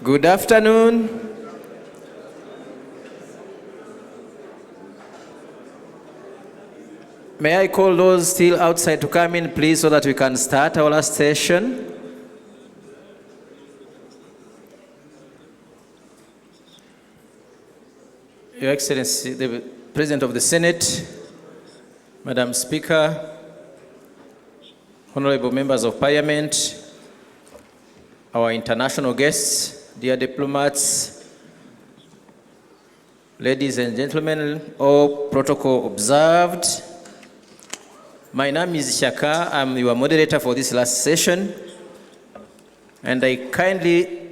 Good afternoon. May I call those still outside to come in, please, so that we can start our last session? Your Excellency, the President of the Senate, Madam Speaker, honorable members of Parliament, our international guests, dear diplomats, ladies and gentlemen, all protocol observed. My name is Shaka. I'm your moderator for this last session, and I kindly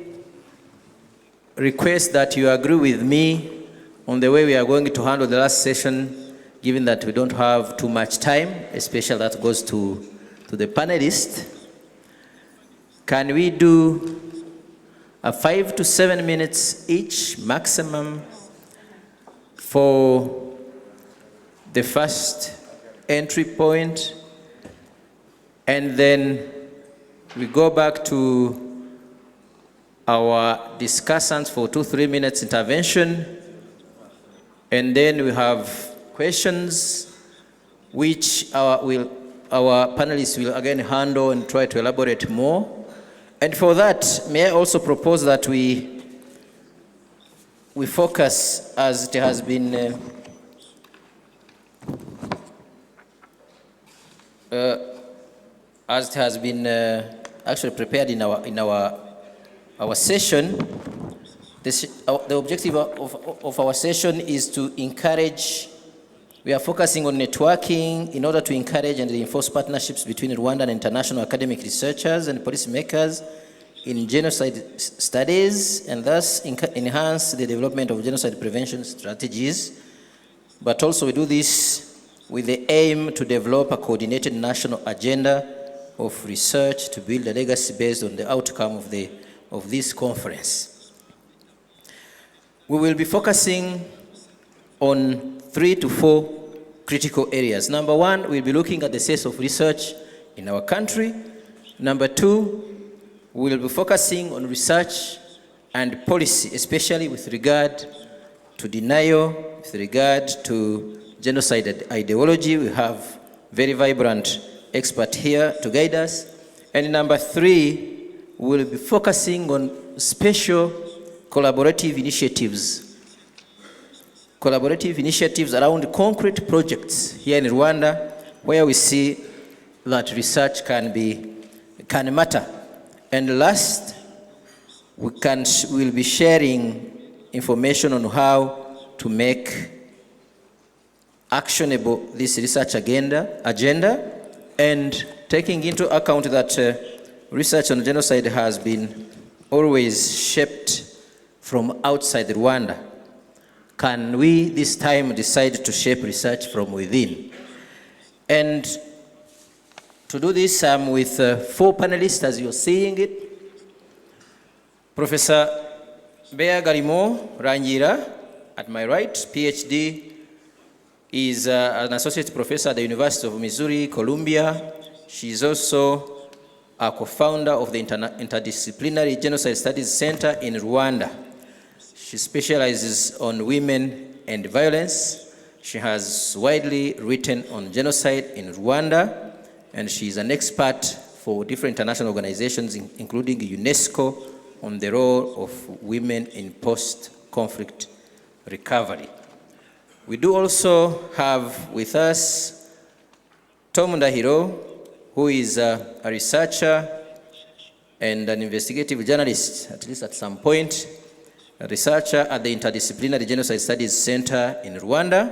request that you agree with me on the way we are going to handle the last session, given that we don't have too much time, especially that goes to the panelists. Can we do a 5 to 7 minutes each maximum for the first entry point, and then we go back to our discussants for 2-3 minutes intervention, and then we have questions which our panelists will again handle and try to elaborate more. And for that, may I also propose that we focus, as it has been actually prepared in our session. The objective of our session is to encourage. We are focusing on networking in order to encourage and reinforce partnerships between Rwandan and international academic researchers and policymakers in genocide studies, and thus enhance the development of genocide prevention strategies. But also we do this with the aim to develop a coordinated national agenda of research to build a legacy based on the outcome of this conference. We will be focusing on 3 to 4 critical areas. Number one, we'll be looking at the state of research in our country. Number two, we'll be focusing on research and policy, especially with regard to denial, with regard to genocide ideology. We have very vibrant expert here to guide us. And number three, we'll be focusing on special collaborative initiatives around concrete projects here in Rwanda, where we see that research can matter. And last, we'll be sharing information on how to make actionable this research agenda, and taking into account that research on genocide has been always shaped from outside Rwanda. Can we this time decide to shape research from within? And to do this, I'm with 4 panelists, as you're seeing it. Professor Bea Garimo Rangira, at my right, PhD, is an associate professor at the University of Missouri, Columbia. She's also a co-founder of the Interdisciplinary Genocide Studies Center in Rwanda. She specializes on women and violence. She has widely written on genocide in Rwanda, and she is an expert for different international organizations, including UNESCO, on the role of women in post-conflict recovery. We do also have with us Tom Ndahiro, who is a researcher and an investigative journalist, at least at some point, a researcher at the Interdisciplinary Genocide Studies Center in Rwanda.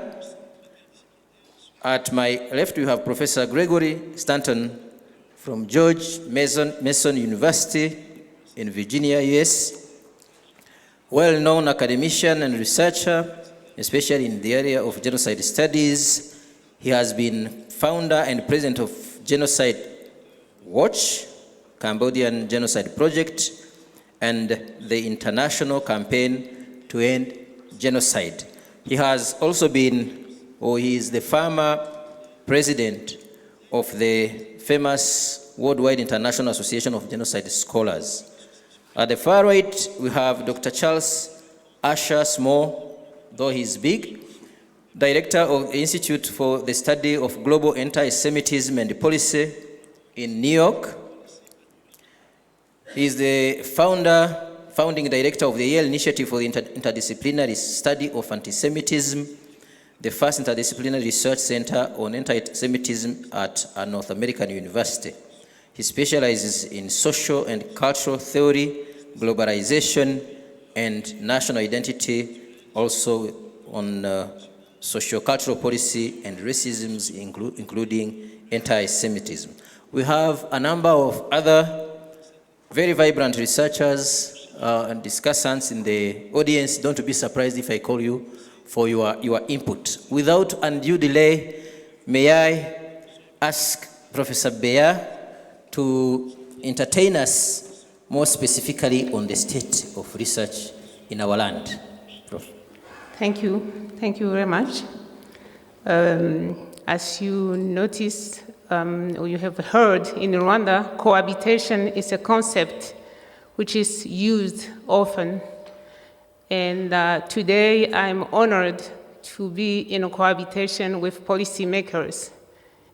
At my left, we have Professor Gregory Stanton from George Mason University in Virginia, US. Well-known academician and researcher, especially in the area of genocide studies. He has been founder and president of Genocide Watch, Cambodian Genocide Project, and the International Campaign to End Genocide. He has also been, he is the former president of the famous Worldwide International Association of Genocide Scholars. At the far right, we have Dr. Charles Asher Small, though he's big, Director of the Institute for the Study of Global Anti-Semitism and Policy in New York. He is the founding director of the Yale Initiative for the Interdisciplinary Study of Anti-Semitism, the first interdisciplinary research center on anti-Semitism at a North American university. He specializes in social and cultural theory, globalization, and national identity, also on socio-cultural policy and racism, including anti-Semitism. We have a number of other very vibrant researchers and discussants in the audience. Don't be surprised if I call you for your input. Without undue delay, may I ask Professor Beya to entertain us more specifically on the state of research in our land. Prof. Thank you. Thank you very much. As you noticed, or you have heard, in Rwanda, cohabitation is a concept which is used often. And today, I'm honored to be in cohabitation with policymakers.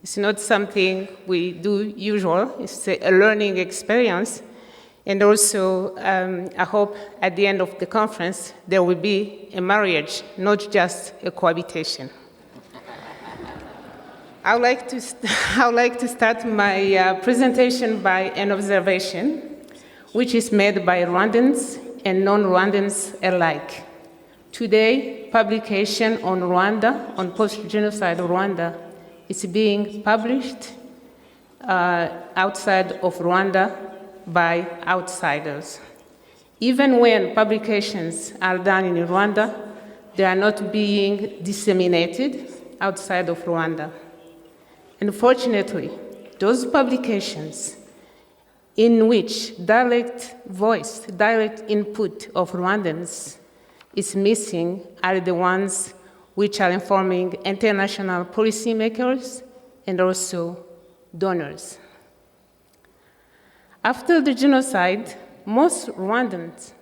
It's not something we do usual. It's a learning experience. And also, I hope at the end of the conference, there will be a marriage, not just a cohabitation. I would like to start my presentation by an observation, which is made by Rwandans and non-Rwandans alike. Today, publication on Rwanda, on post-genocide Rwanda, is being published outside of Rwanda by outsiders. Even when publications are done in Rwanda, they are not being disseminated outside of Rwanda. Unfortunately, those publications in which direct voice, direct input of Rwandans is missing are the ones which are informing international policymakers and also donors. After the genocide, most Rwandans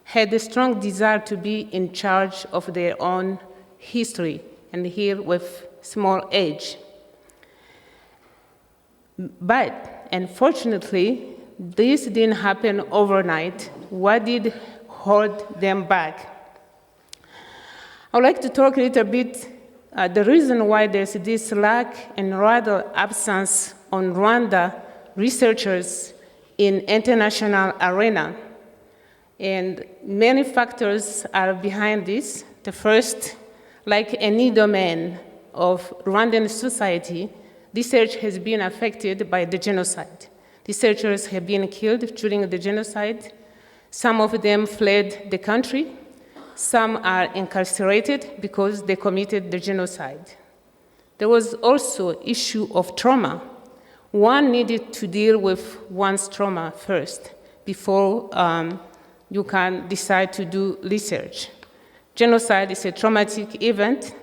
had a strong desire to be in charge of their own history, and here with small age. But unfortunately, this didn't happen overnight. What did hold them back? I would like to talk a little bit the reason why there's this lack and rather absence on Rwanda researchers in international arena. And many factors are behind this. The first, like any domain of Rwandan society, research has been affected by the genocide. Researchers have been killed during the genocide. Some of them fled the country. Some are incarcerated because they committed the genocide. There was also issue of trauma. One needed to deal with one's trauma first before you can decide to do research. Genocide is a traumatic event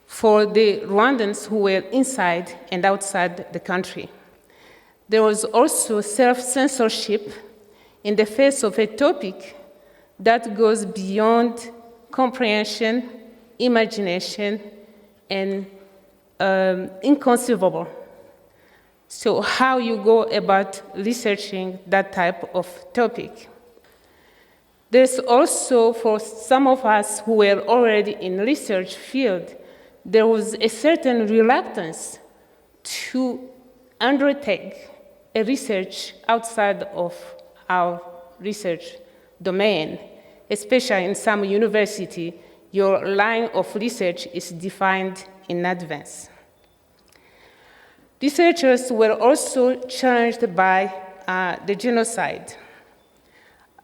for the Rwandans who were inside and outside the country. There was also self-censorship in the face of a topic that goes beyond comprehension, imagination, and inconceivable. So how you go about researching that type of topic? There's also, for some of us who were already in research field, there was a certain reluctance to undertake a research outside of our research domain, especially in some university, your line of research is defined in advance. Researchers were also challenged by the genocide.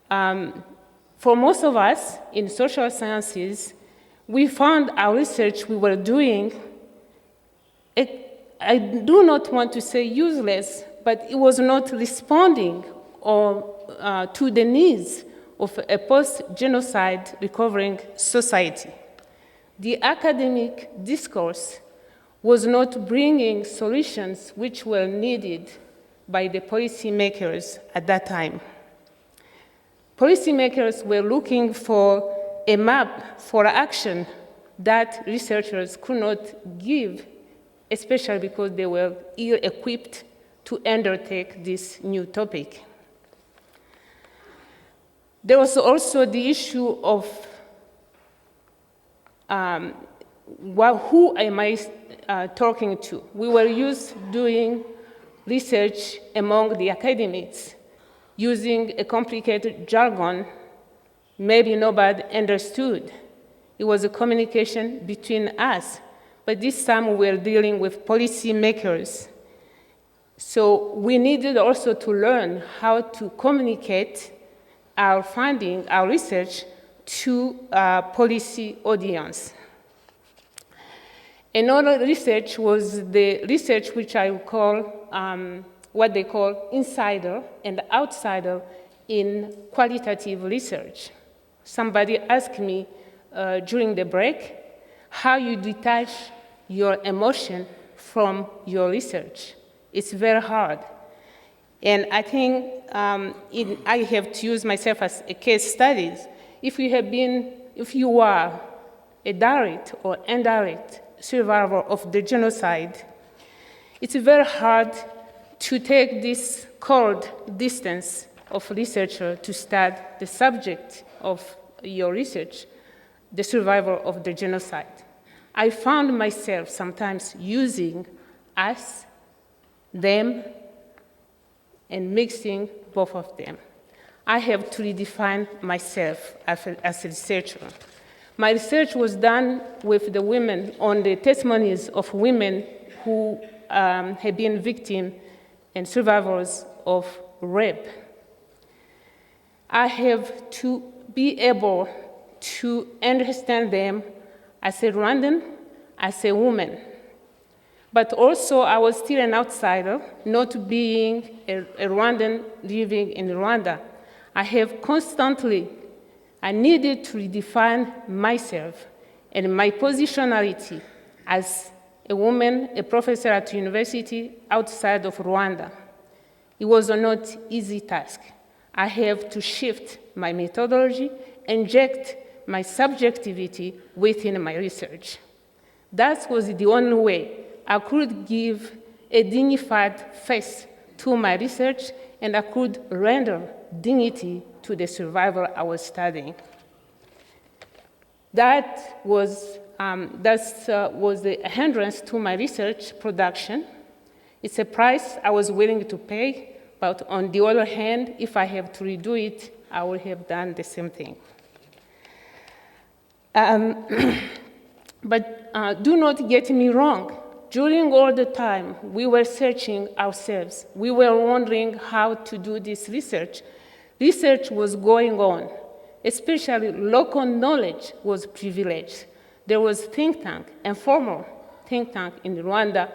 For most of us in social sciences, we found our research we were doing, I do not want to say useless, but it was not responding to the needs of a post-genocide recovering society. The academic discourse was not bringing solutions which were needed by the policymakers at that time. Policymakers were looking for a map for action that researchers could not give, especially because they were ill-equipped to undertake this new topic. There was also the issue of who am I talking to? We were used to doing research among the academics, using a complicated jargon maybe nobody understood. It was a communication between us, but this time we're dealing with policymakers. So we needed also to learn how to communicate our finding, our research, to a policy audience. Another research was the research which I would call what they call insider and outsider in qualitative research. Somebody asked me during the break how you detach your emotion from your research. It's very hard. And I think I have to use myself as a case study. If you are a direct or indirect survivor of the genocide, it's very hard to take this cold distance of researcher to study the subject of your research, the survivor of the genocide. I found myself sometimes using us, them, and mixing both of them. I have to redefine myself as a researcher. My research was done with the women on the testimonies of women who have been victims and survivors of rape. I have to be able to understand them as a Rwandan, as a woman. But also, I was still an outsider, not being a Rwandan living in Rwanda. I needed to redefine myself and my positionality as a woman, a professor at university outside of Rwanda. It was a not easy task. I have to shift my methodology, inject my subjectivity within my research. That was the only way I could give a dignified face to my research, and I could render dignity to the survivor I was studying. That was the hindrance to my research production. It's a price I was willing to pay, but on the other hand, if I have to redo it, I would have done the same thing. But do not get me wrong. During all the time, we were searching ourselves. We were wondering how to do this research. Research was going on, especially local knowledge was privileged. There was think tank, informal think tank in Rwanda,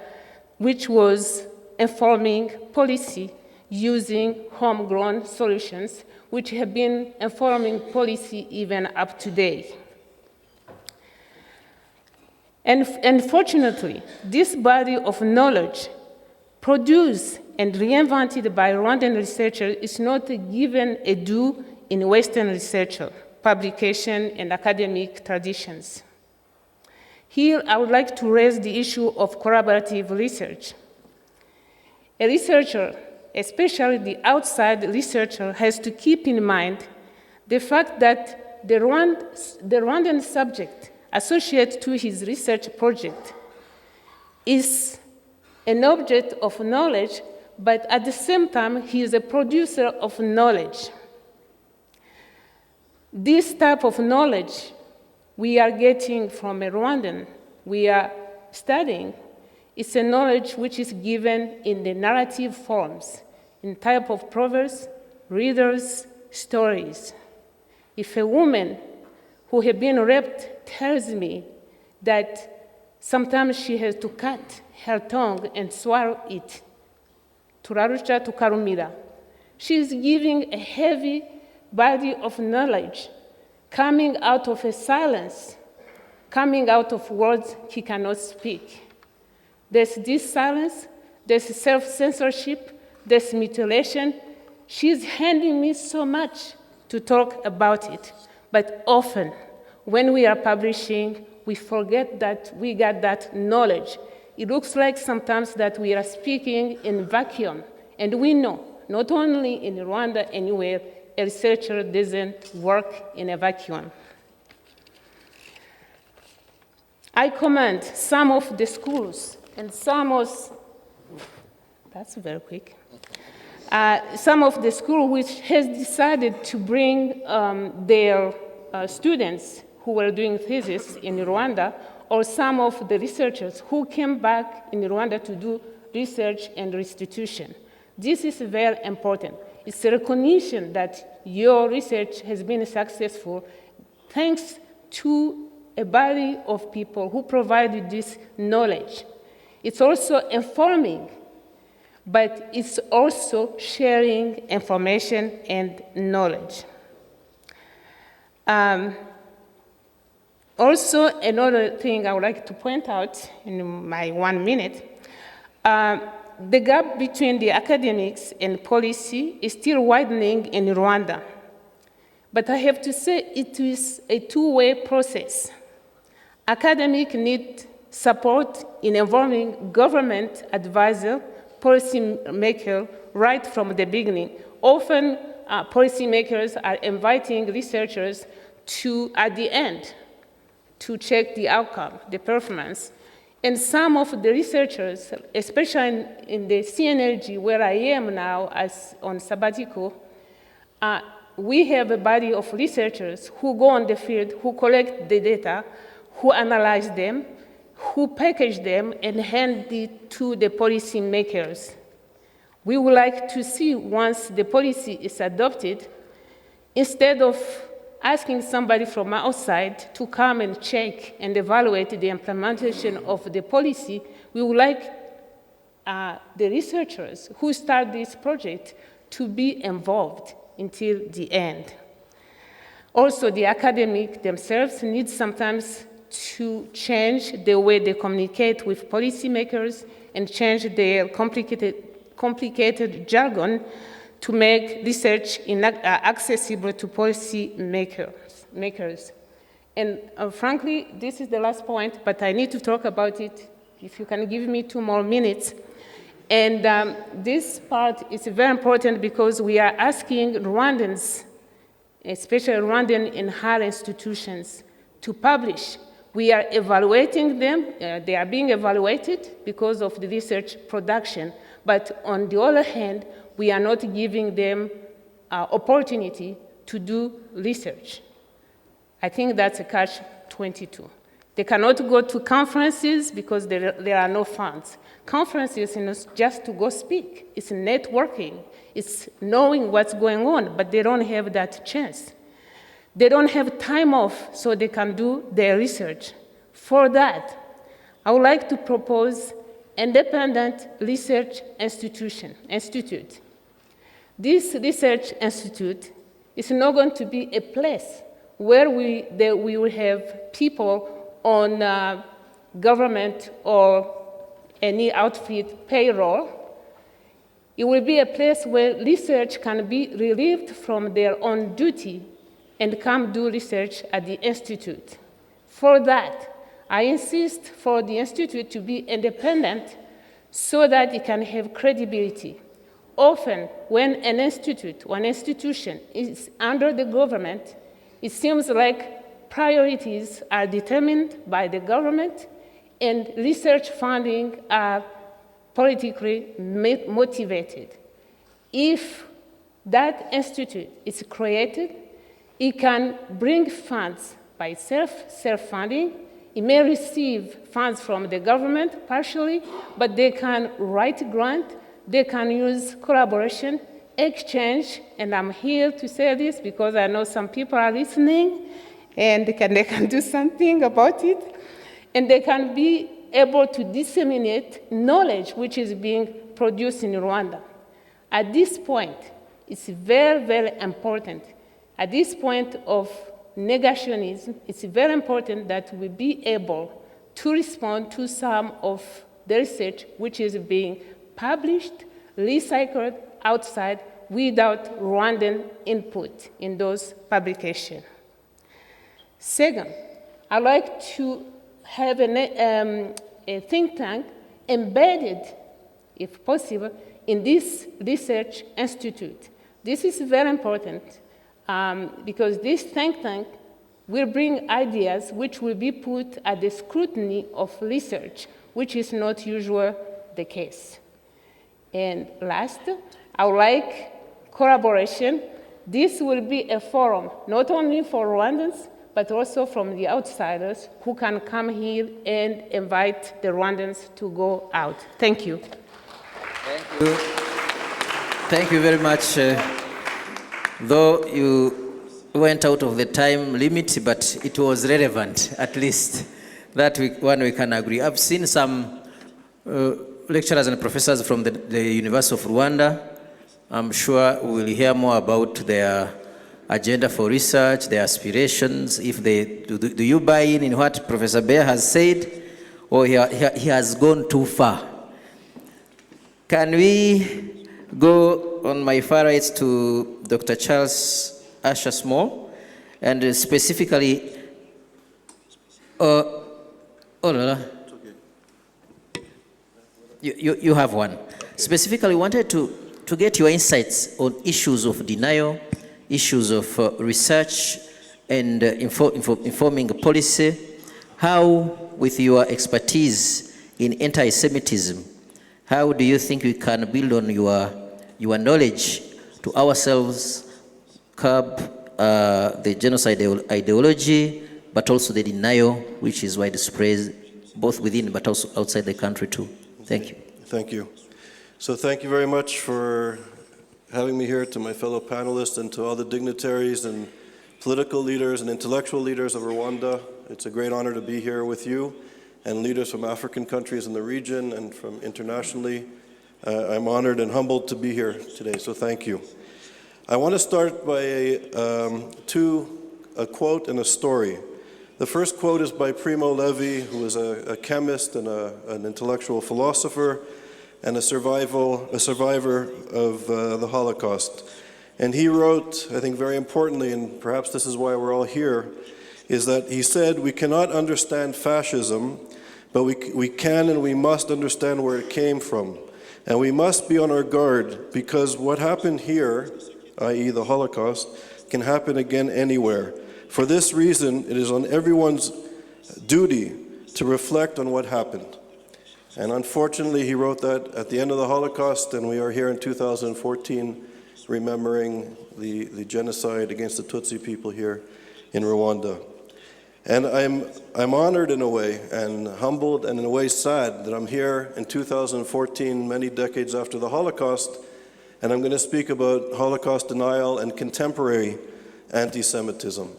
which was informing policy using homegrown solutions, which have been informing policy even up to date. And unfortunately, this body of knowledge produced and reinvented by Rwandan researchers is not given a due in Western research, publication, and academic traditions. Here, I would like to raise the issue of collaborative research. A researcher, especially the outside researcher, has to keep in mind the fact that the Rwandan subject associated to his research project is an object of knowledge, but at the same time, he is a producer of knowledge. This type of knowledge we are getting from a Rwandan, we are studying, it's a knowledge which is given in the narrative forms, in type of proverbs, readers, stories. If a woman who has been raped tells me that sometimes she has to cut her tongue and swallow it, turarusha tukarumira, she is giving a heavy body of knowledge coming out of a silence, coming out of words he cannot speak. There's this silence, there's self-censorship, there's mutilation. She's handing me so much to talk about it. But often, when we are publishing, we forget that we got that knowledge. It looks like sometimes that we are speaking in vacuum, and we know, not only in Rwanda, anywhere, a researcher doesn't work in a vacuum. I commend some of the schools and some of, that's very quick, some of the schools which has decided to bring their students who were doing thesis in Rwanda, or some of the researchers who came back in Rwanda to do research and restitution. This is very important. It's a recognition that your research has been successful thanks to a body of people who provided this knowledge. It's also informing, but it's also sharing information and knowledge. Also, another thing I would like to point out in my 1 minute, the gap between the academics and policy is still widening in Rwanda. But I have to say it is a two-way process. Academics need support in involving government advisor, policymaker, right from the beginning. Often, policymakers are inviting researchers to, at the end, to check the outcome, the performance. And some of the researchers, especially in the CNLG, where I am now as on sabbatical, we have a body of researchers who go on the field, who collect the data, who analyze them, who package them, and hand it to the policy makers. We would like to see, once the policy is adopted, instead of asking somebody from outside to come and check and evaluate the implementation of the policy, we would like the researchers who start this project to be involved until the end. Also, the academics themselves need sometimes to change the way they communicate with policymakers and change their complicated jargon to make research accessible to policy makers. And frankly, this is the last point, but I need to talk about it, if you can give me 2 more minutes. And this part is very important because we are asking Rwandans, especially Rwandan in higher institutions, to publish. We are evaluating them. They are being evaluated because of the research production. But on the other hand, we are not giving them opportunity to do research. I think that's a catch-22. They cannot go to conferences because there are no funds. Conferences is just to go speak. It's networking. It's knowing what's going on, but they don't have that chance. They don't have time off so they can do their research. For that, I would like to propose independent research institute. This research institute is not going to be a place where we will have people on government or any outfit payroll. It will be a place where research can be relieved from their own duty and come do research at the institute. For that, I insist for the institute to be independent so that it can have credibility. Often, when an institute or an institution is under the government, it seems like priorities are determined by the government and research funding are politically motivated. If that institute is created, it can bring funds by itself, self-funding. It may receive funds from the government partially, but they can write grant, they can use collaboration, exchange, and I'm here to say this because I know some people are listening and they can do something about it. And they can be able to disseminate knowledge which is being produced in Rwanda. At this point, it's very, very important. At this point of negationism, it's very important that we be able to respond to some of the research which is being published, recycled outside without Rwandan input in those publications. Second, I'd like to have a think tank embedded, if possible, in this research institute. This is very important because this think tank will bring ideas which will be put at the scrutiny of research, which is not usually the case. And last, I would like collaboration. This will be a forum, not only for Rwandans, but also from the outsiders who can come here and invite the Rwandans to go out. Thank you. Thank you. Thank you very much. Though you went out of the time limit, but it was relevant, at least. That one we can agree. I've seen some lecturers and professors from the University of Rwanda. I'm sure we'll hear more about their agenda for research, their aspirations. If they do you buy in what Professor Bear has said, or he has gone too far? Can we go on my far right to Dr. Charles Asher Small, and specifically, you have one. Specifically wanted to get your insights on issues of denial, issues of research and informing policy. How, with your expertise in anti-Semitism, how do you think we can build on your knowledge to ourselves, curb the genocide ideology, but also the denial, which is widespread, both within but also outside the country too? Thank you. Thank you. So thank you very much for having me here, to my fellow panelists and to all the dignitaries and political leaders and intellectual leaders of Rwanda. It's a great honor to be here with you and leaders from African countries in the region and from internationally. I'm honored and humbled to be here today, so thank you. I want to start by a quote and a story. The first quote is by Primo Levi, who is a chemist and an intellectual philosopher and a survivor of the Holocaust. And he wrote, I think very importantly, and perhaps this is why we're all here, is that he said, we cannot understand fascism, but we can and we must understand where it came from. And we must be on our guard, because what happened here, i.e. the Holocaust, can happen again anywhere. For this reason, it is on everyone's duty to reflect on what happened. And unfortunately, he wrote that at the end of the Holocaust, and we are here in 2014 remembering the genocide against the Tutsi people here in Rwanda. And I'm honored in a way, and humbled, and in a way sad that I'm here in 2014, many decades after the Holocaust, and I'm going to speak about Holocaust denial and contemporary anti-Semitism.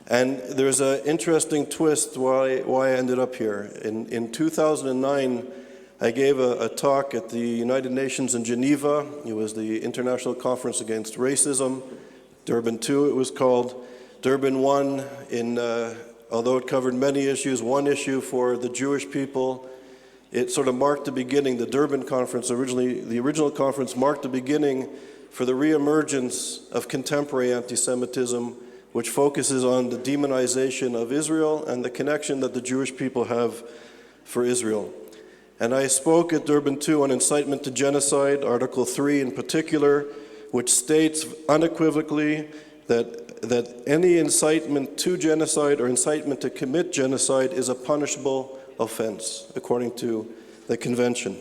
And there's an interesting twist why I ended up here. In 2009, I gave a talk at the United Nations in Geneva. It was the International Conference Against Racism. Durban 2, it was called. Durban 1, although it covered many issues, one issue for the Jewish people, it sort of marked the beginning. The Durban Conference, the original conference, marked the beginning for the reemergence of contemporary anti-Semitism, which focuses on the demonization of Israel and the connection that the Jewish people have for Israel. And I spoke at Durban 2 on incitement to genocide, Article 3 in particular, which states unequivocally that any incitement to genocide or incitement to commit genocide is a punishable offense, according to the convention.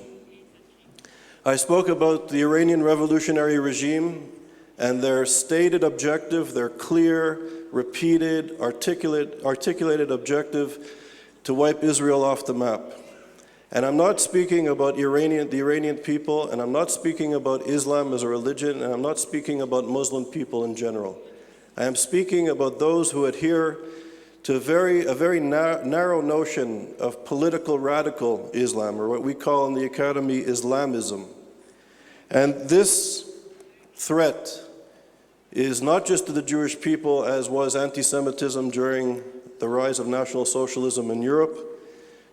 I spoke about the Iranian revolutionary regime and their stated objective, their clear, repeated, articulated objective to wipe Israel off the map. And I'm not speaking about the Iranian people, and I'm not speaking about Islam as a religion, and I'm not speaking about Muslim people in general. I am speaking about those who adhere to a very narrow notion of political radical Islam, or what we call in the academy Islamism. And this threat is not just to the Jewish people, as was anti-Semitism during the rise of National Socialism in Europe,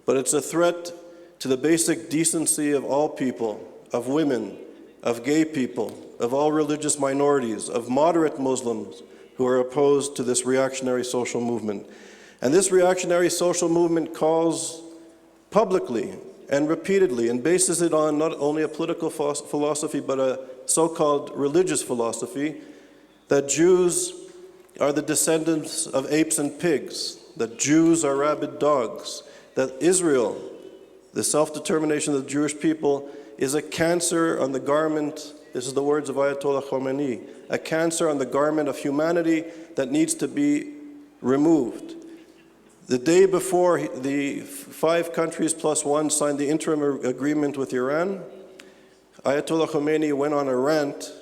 but it's a threat to the basic decency of all people, of women, of gay people, of all religious minorities, of moderate Muslims who are opposed to this reactionary social movement. And this reactionary social movement calls publicly and repeatedly and bases it on not only a political philosophy but a so-called religious philosophy that Jews are the descendants of apes and pigs, that Jews are rabid dogs, that Israel, the self-determination of the Jewish people, is a cancer on the garment, this is the words of Ayatollah Khomeini, a cancer on the garment of humanity that needs to be removed. The day before the 5 countries plus 1 signed the interim agreement with Iran, Ayatollah Khomeini went on a rant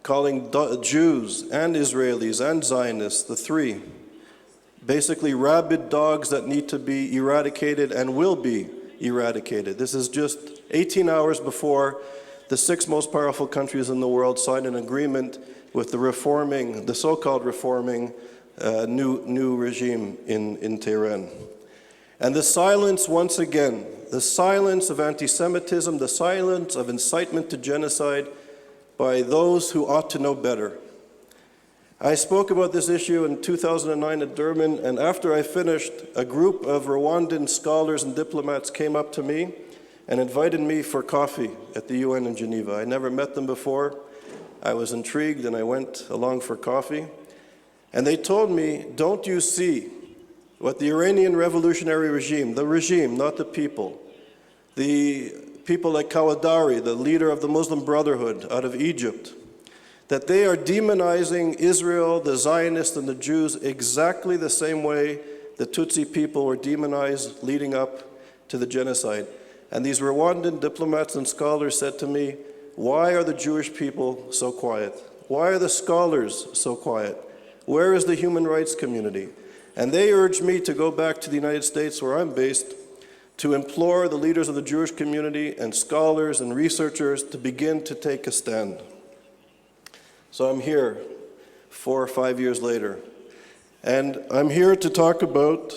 calling Jews and Israelis and Zionists, the 3, basically rabid dogs that need to be eradicated and will be eradicated. This is just 18 hours before the 6 most powerful countries in the world signed an agreement with the so-called reforming new regime in Tehran. And the silence, once again, the silence of anti-Semitism, the silence of incitement to genocide by those who ought to know better. I spoke about this issue in 2009 at Durban, and after I finished, a group of Rwandan scholars and diplomats came up to me and invited me for coffee at the UN in Geneva. I never met them before. I was intrigued and I went along for coffee. And they told me, don't you see what the Iranian revolutionary regime, the regime, not the people like Kawadari, the leader of the Muslim Brotherhood out of Egypt, that they are demonizing Israel, the Zionists, and the Jews exactly the same way the Tutsi people were demonized leading up to the genocide. And these Rwandan diplomats and scholars said to me, why are the Jewish people so quiet? Why are the scholars so quiet? Where is the human rights community? And they urged me to go back to the United States, where I'm based, to implore the leaders of the Jewish community and scholars and researchers to begin to take a stand. So I'm here 4 or 5 years later, and I'm here to talk about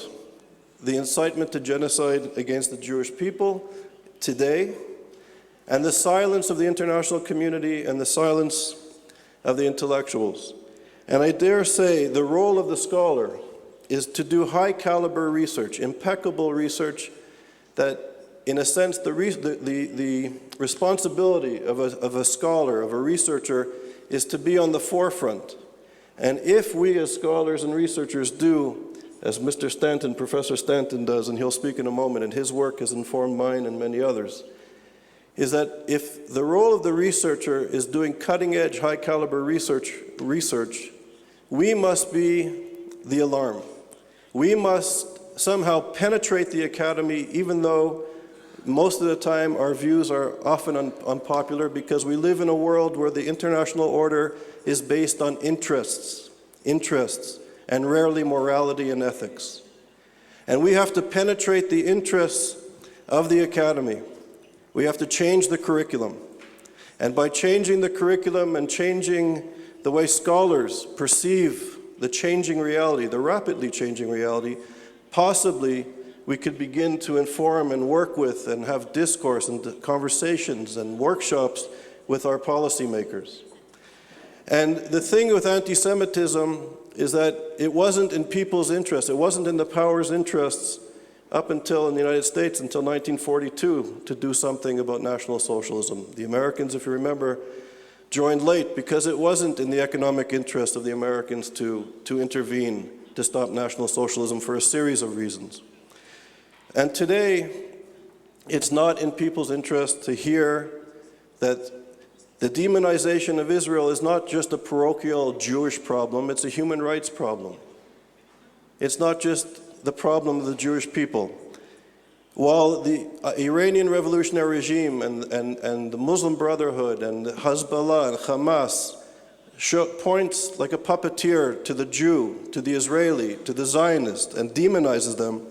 the incitement to genocide against the Jewish people today, and the silence of the international community and the silence of the intellectuals. And I dare say the role of the scholar is to do high caliber research, impeccable research, that in a sense the responsibility of a scholar, of a researcher, is to be on the forefront. And if we as scholars and researchers do, as Mr. Stanton, Professor Stanton does, and he'll speak in a moment, and his work has informed mine and many others, is that if the role of the researcher is doing cutting-edge, high-caliber research, we must be the alarm. We must somehow penetrate the academy, even though most of the time our views are often unpopular, because we live in a world where the international order is based on interests, and rarely morality and ethics. And we have to penetrate the interests of the academy. We have to change the curriculum. And by changing the curriculum and changing the way scholars perceive the changing reality, the rapidly changing reality, possibly we could begin to inform and work with and have discourse and conversations and workshops with our policymakers. And the thing with anti-Semitism is that it wasn't in people's interests, it wasn't in the power's interests up until in the United States, until 1942, to do something about National Socialism. The Americans, if you remember, joined late because it wasn't in the economic interest of the Americans to intervene to stop National Socialism for a series of reasons. And today, it's not in people's interest to hear that the demonization of Israel is not just a parochial Jewish problem, it's a human rights problem. It's not just the problem of the Jewish people. While the Iranian revolutionary regime and the Muslim Brotherhood and Hezbollah and Hamas points like a puppeteer to the Jew, to the Israeli, to the Zionist, and demonizes them,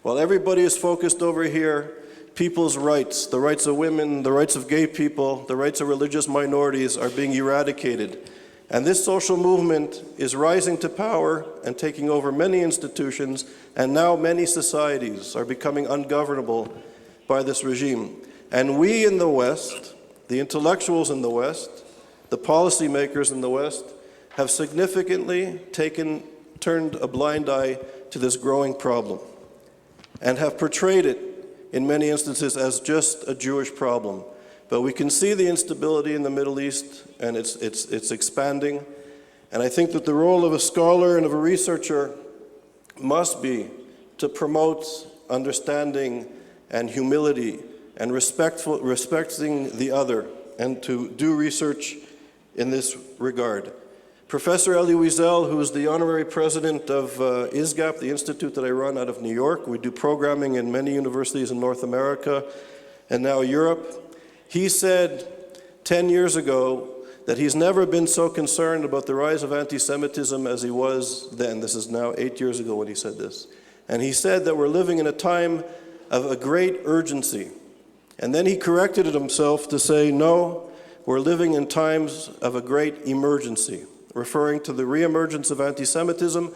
while everybody is focused over here, people's rights, the rights of women, the rights of gay people, the rights of religious minorities are being eradicated. And this social movement is rising to power and taking over many institutions, and now many societies are becoming ungovernable by this regime. And we in the West, the intellectuals in the West, the policymakers in the West have significantly turned a blind eye to this growing problem and have portrayed it in many instances as just a Jewish problem. But we can see the instability in the Middle East, and it's expanding. And I think that the role of a scholar and of a researcher must be to promote understanding and humility and respecting the other, and to do research in this regard. Professor Elie Wiesel, who is the honorary president of ISGAP, the institute that I run out of New York, we do programming in many universities in North America and now Europe, he said 10 years ago that he's never been so concerned about the rise of anti-Semitism as he was then. This is now 8 years ago when he said this. And he said that we're living in a time of a great urgency. And then he corrected it himself to say, no, we're living in times of a great emergency, referring to the reemergence of anti-Semitism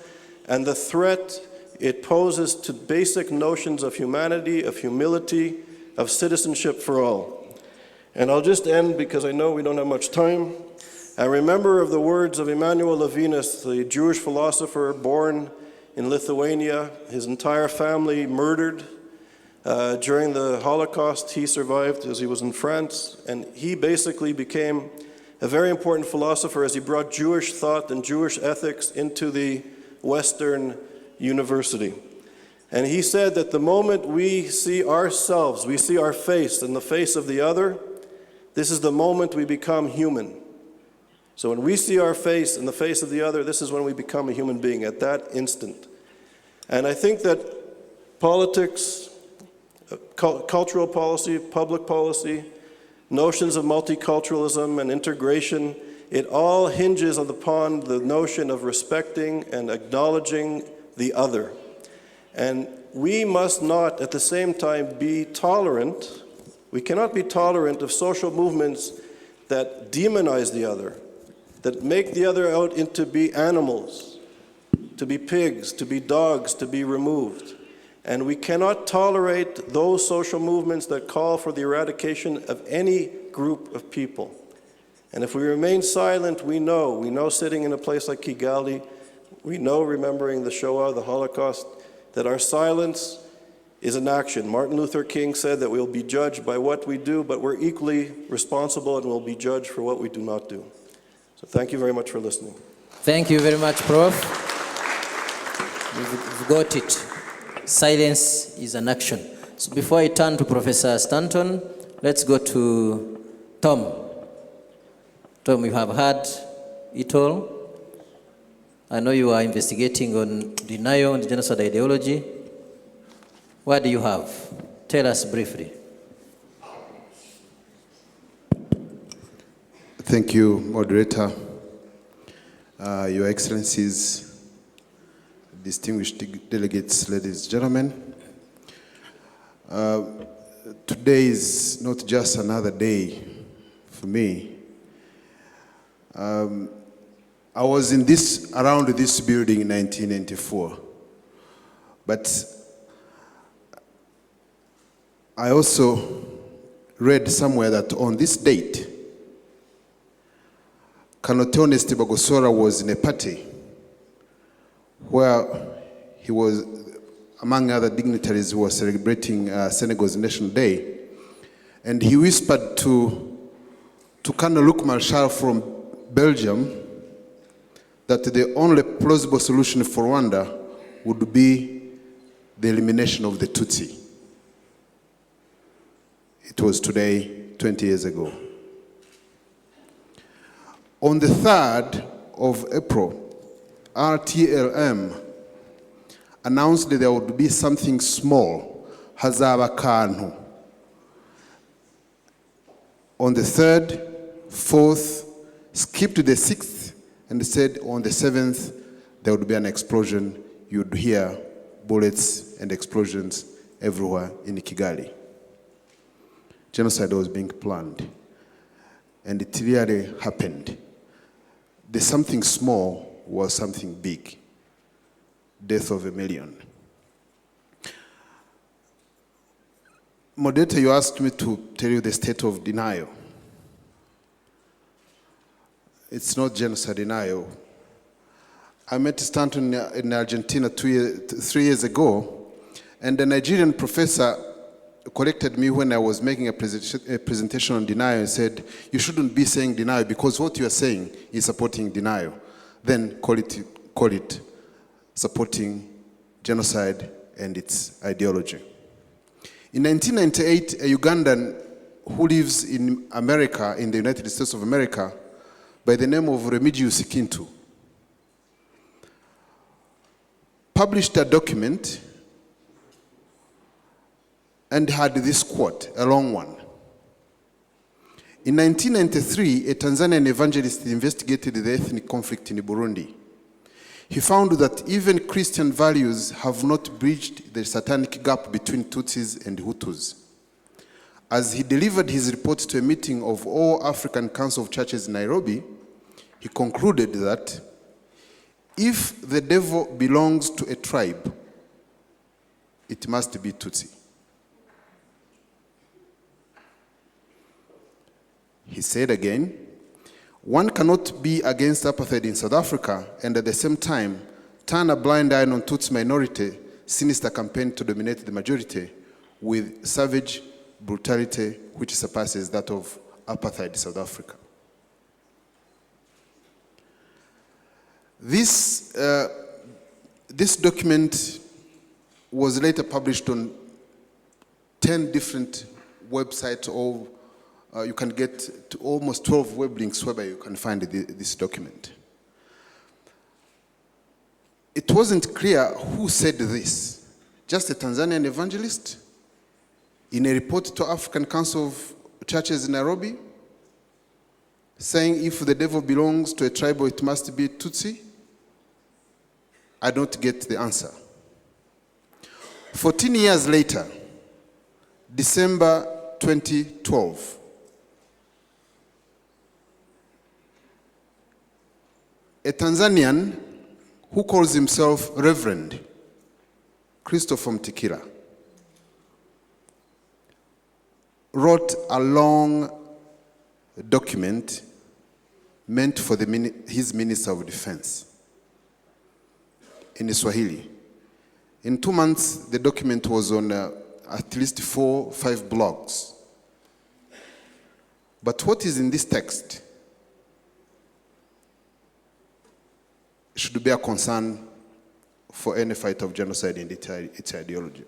and the threat it poses to basic notions of humanity, of humility, of citizenship for all. And I'll just end, because I know we don't have much time. I remember of the words of Emanuel Levinas, the Jewish philosopher born in Lithuania, his entire family murdered during the Holocaust. He survived as he was in France, and he basically became a very important philosopher as he brought Jewish thought and Jewish ethics into the Western university. And he said that the moment we see ourselves, we see our face and the face of the other, this is the moment we become human. So when we see our face and the face of the other, this is when we become a human being, at that instant. And I think that politics, cultural policy, public policy, notions of multiculturalism and integration, it all hinges upon the notion of respecting and acknowledging the other. And we must not, at the same time, be tolerant. We cannot be tolerant of social movements that demonize the other, that make the other out into be animals, to be pigs, to be dogs, to be removed. And we cannot tolerate those social movements that call for the eradication of any group of people. And if we remain silent, we know sitting in a place like Kigali, we know, remembering the Shoah, the Holocaust, that our silence is an action. Martin Luther King said that we'll be judged by what we do, but we're equally responsible and we'll be judged for what we do not do. So thank you very much for listening. Thank you very much, Prof. You've got it. Silence is an action. So before I turn to Professor Stanton, let's go to Tom. Tom, you have heard it all. I know you are investigating on denial and genocide ideology. What do you have? Tell us briefly. Thank you, moderator. Your Excellencies, distinguished delegates, ladies and gentlemen. Today is not just another day for me. I was around this building in 1994, but I also read somewhere that on this date, Colonel Theoneste Bagosora was in a party where he was, among other dignitaries, who were celebrating Senegal's National Day, and he whispered to Colonel Luc Marshall from Belgium that the only plausible solution for Rwanda would be the elimination of the Tutsi. It was today, 20 years ago. On the 3rd of April, RTLM announced that there would be something small, hazaba kantu. On the 3rd, 4th, skipped the 6th, and said on the 7th, there would be an explosion. You'd hear bullets and explosions everywhere in Kigali. Genocide was being planned, and it really happened. The something small was something big. Death of 1 million. Moderator, you asked me to tell you the state of denial. it's not genocide denial. I met Stanton in Argentina 3 years ago, and a Nigerian professor corrected me when I was making a presentation on denial and said, you shouldn't be saying denial because what you are saying is supporting denial. Then call it supporting genocide and its ideology. In 1998, a Ugandan who lives in America, in the United States of America, by the name of Remigius Kintu, published a document and had this quote, a long one. In 1993, a Tanzanian evangelist investigated the ethnic conflict in Burundi. He found that even Christian values have not bridged the satanic gap between Tutsis and Hutus. As he delivered his report to a meeting of all African Council of Churches in Nairobi, he concluded that if the devil belongs to a tribe, it must be Tutsi. He said again, one cannot be against apartheid in South Africa and at the same time turn a blind eye on Tutsi minority, sinister campaign to dominate the majority with savage brutality which surpasses that of apartheid South Africa. This document was later published on 10 different websites, or you can get to almost 12 web links whereby you can find this document. It wasn't clear who said this. Just a Tanzanian evangelist in a report to African Council of Churches in Nairobi saying if the devil belongs to a tribe, it must be Tutsi? I don't get the answer. 14 years later, December 2012, a Tanzanian who calls himself Reverend Christopher Mtikila wrote a long document meant for his Minister of Defense in Swahili. In 2 months, the document was on at least 4 or 5 blogs. But what is in this text should be a concern for any fight of genocide and its ideology.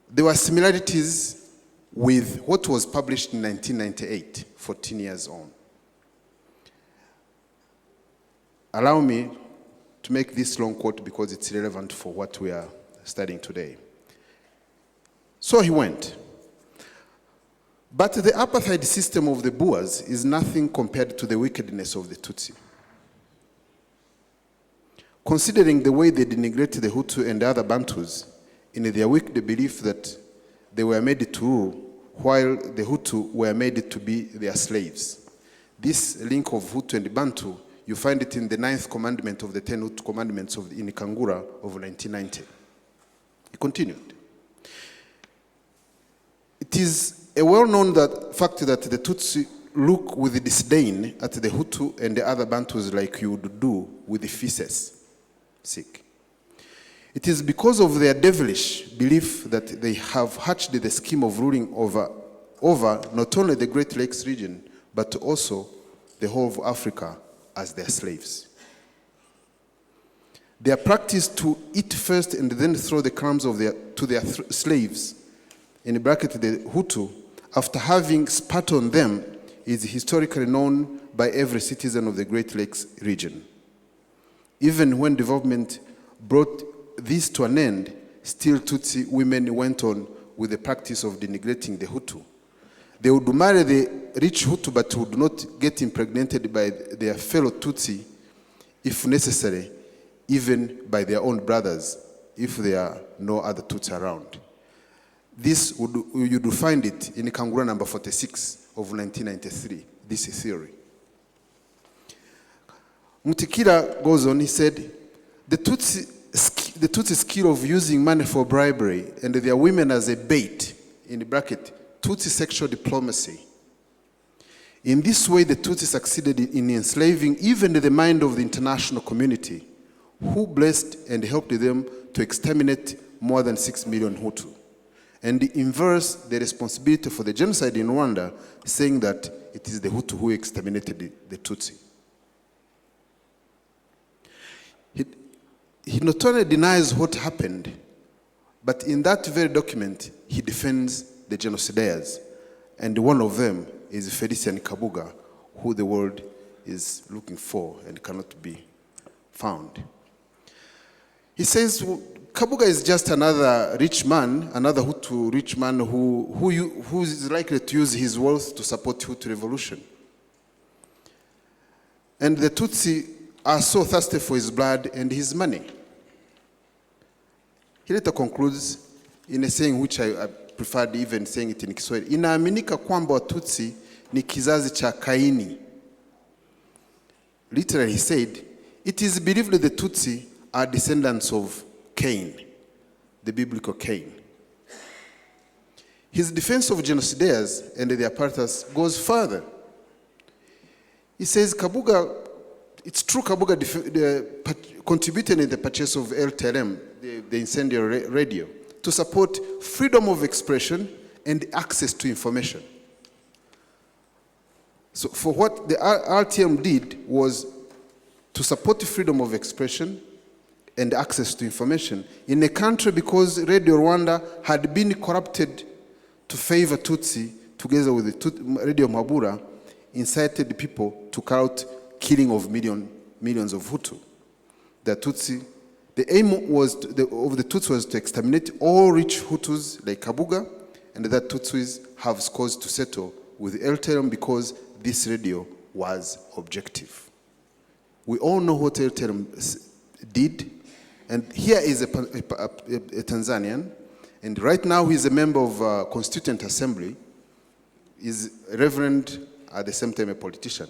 There were similarities with what was published in 1998, 14 years on. Allow me to make this long quote because it's relevant for what we are studying today. So he went. But the apartheid system of the Boers is nothing compared to the wickedness of the Tutsi. Considering the way they denigrate the Hutu and other Bantus in their wicked belief that they were made to rule, while the Hutu were made to be their slaves. This link of Hutu and Bantu, you find it in the 9th commandment of the 10 Hutu commandments in Kangura of 1990. He continued. It is a well-known fact that the Tutsi look with disdain at the Hutu and the other Bantus like you would do with the feces. Sick. It is because of their devilish belief that they have hatched the scheme of ruling over not only the Great Lakes region, but also the whole of Africa as their slaves. Their practice to eat first and then throw the crumbs to their slaves, in bracket the Hutu, after having spat on them, is historically known by every citizen of the Great Lakes region. Even when development brought this to an end, still Tutsi women went on with the practice of denigrating the Hutu. They would marry the rich Hutu but would not get impregnated by their fellow Tutsi, if necessary, even by their own brothers, if there are no other Tutsi around. This you do find it in Kangura number 46 of 1993, this theory. Mtikila goes on, he said, the Tutsi skill of using money for bribery and their women as a bait, in bracket, Tutsi sexual diplomacy, In this way, the Tutsi succeeded in enslaving even the mind of the international community, who blessed and helped them to exterminate more than 6 million Hutu, and inverse the responsibility for the genocide in Rwanda, saying that it is the Hutu who exterminated the Tutsi. He not only denies what happened, but in that very document, he defends the genocidaires. And one of them is Felician Kabuga, who the world is looking for and cannot be found. He says Kabuga is just another rich man, another Hutu rich man who is likely to use his wealth to support Hutu revolution. And the Tutsi are so thirsty for his blood and his money. He later concludes in a saying which I preferred even saying it in Kiswahili. Inaaminika kwamba Watutsi ni kizazi cha Kaini. Literally he said, it is believed that the Tutsi are descendants of Cain, the biblical Cain. His defense of genocidaires and their apparatus goes further. He says Kabuga, it's true Kabuga contributed in the purchase of LTLM, the incendiary radio, to support freedom of expression and access to information. So for what the RTM did was to support freedom of expression and access to information in a country because Radio Rwanda had been corrupted to favor Tutsi together with the Radio Mabura, incited people to carry out killing of millions of Hutu. The Tutsi, the aim of the Tutsi was to exterminate all rich Hutus like Kabuga, and that Tutsis have cause to settle with LTLM because this radio was objective. We all know what LTLM did, and here is a Tanzanian, and right now he's a member of Constituent Assembly, is a reverend, at the same time a politician.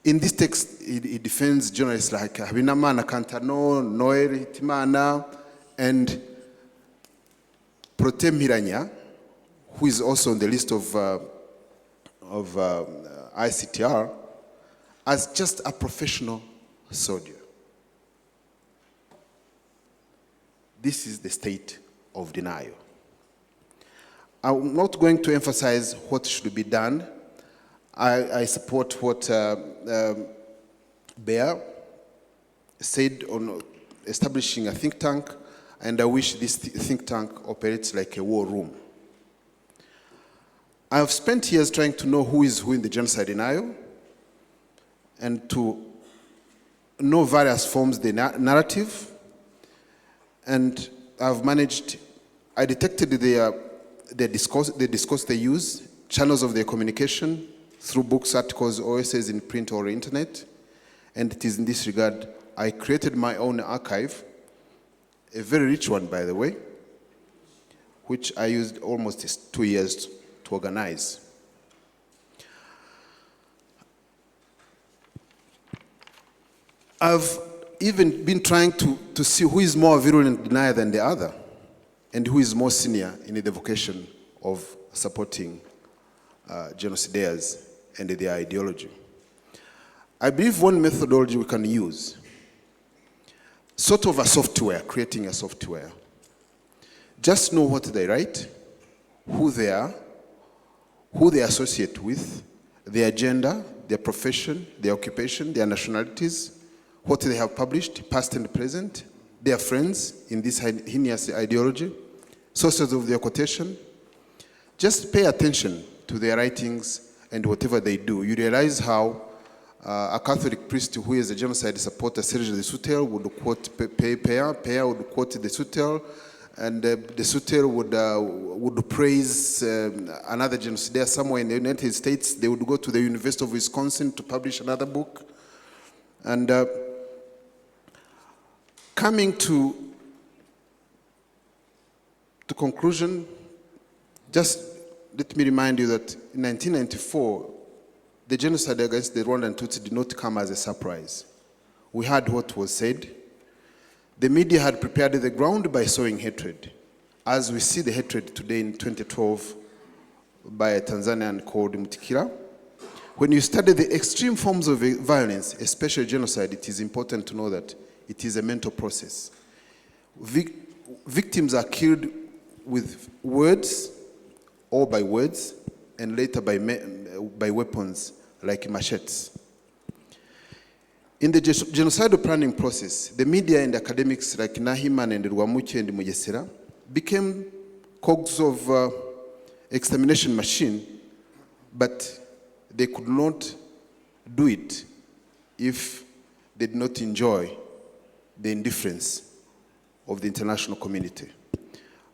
In this text, he defends journalists like Habinamana Kantano, Noel Timana, and Protem Hiranya, who is also on the list of ICTR, as just a professional soldier. This is the state of denial. I'm not going to emphasize what should be done. I support what Bear said on establishing a think tank, and I wish this think tank operates like a war room. I have spent years trying to know who is who in the genocide denial and to know various forms of the narrative, and I've managed, I detected the discourse they use, channels of their communication, through books, articles, or essays in print or internet. And it is in this regard I created my own archive, a very rich one, by the way, which I used almost 2 years to organize. I've even been trying to see who is more virulent denier than the other, and who is more senior in the vocation of supporting genocidaires and their ideology. I believe one methodology we can use, sort of a software, creating a software. Just know what they write, who they are, who they associate with, their gender, their profession, their occupation, their nationalities, what they have published, past and present, their friends in this heinous ideology, sources of their quotation. Just pay attention to their writings and whatever they do. You realize how a Catholic priest who is a genocide supporter, Serge de Soutel, would quote Peya would quote de Soutel, and de Soutel would praise another genocidaire somewhere in the United States. They would go to the University of Wisconsin to publish another book. And coming to conclusion, just let me remind you that in 1994, the genocide against the Rwandan Tutsi did not come as a surprise. We heard what was said. The media had prepared the ground by sowing hatred, as we see the hatred today in 2012 by a Tanzanian called Mutikira. When you study the extreme forms of violence, especially genocide, it is important to know that it is a mental process. Victims are killed with words or by words, and later by weapons like machetes. In the genocidal planning process, the media and academics like Nahiman and Rwamuche and Mugesera became cogs of extermination machine, but they could not do it if they did not enjoy the indifference of the international community.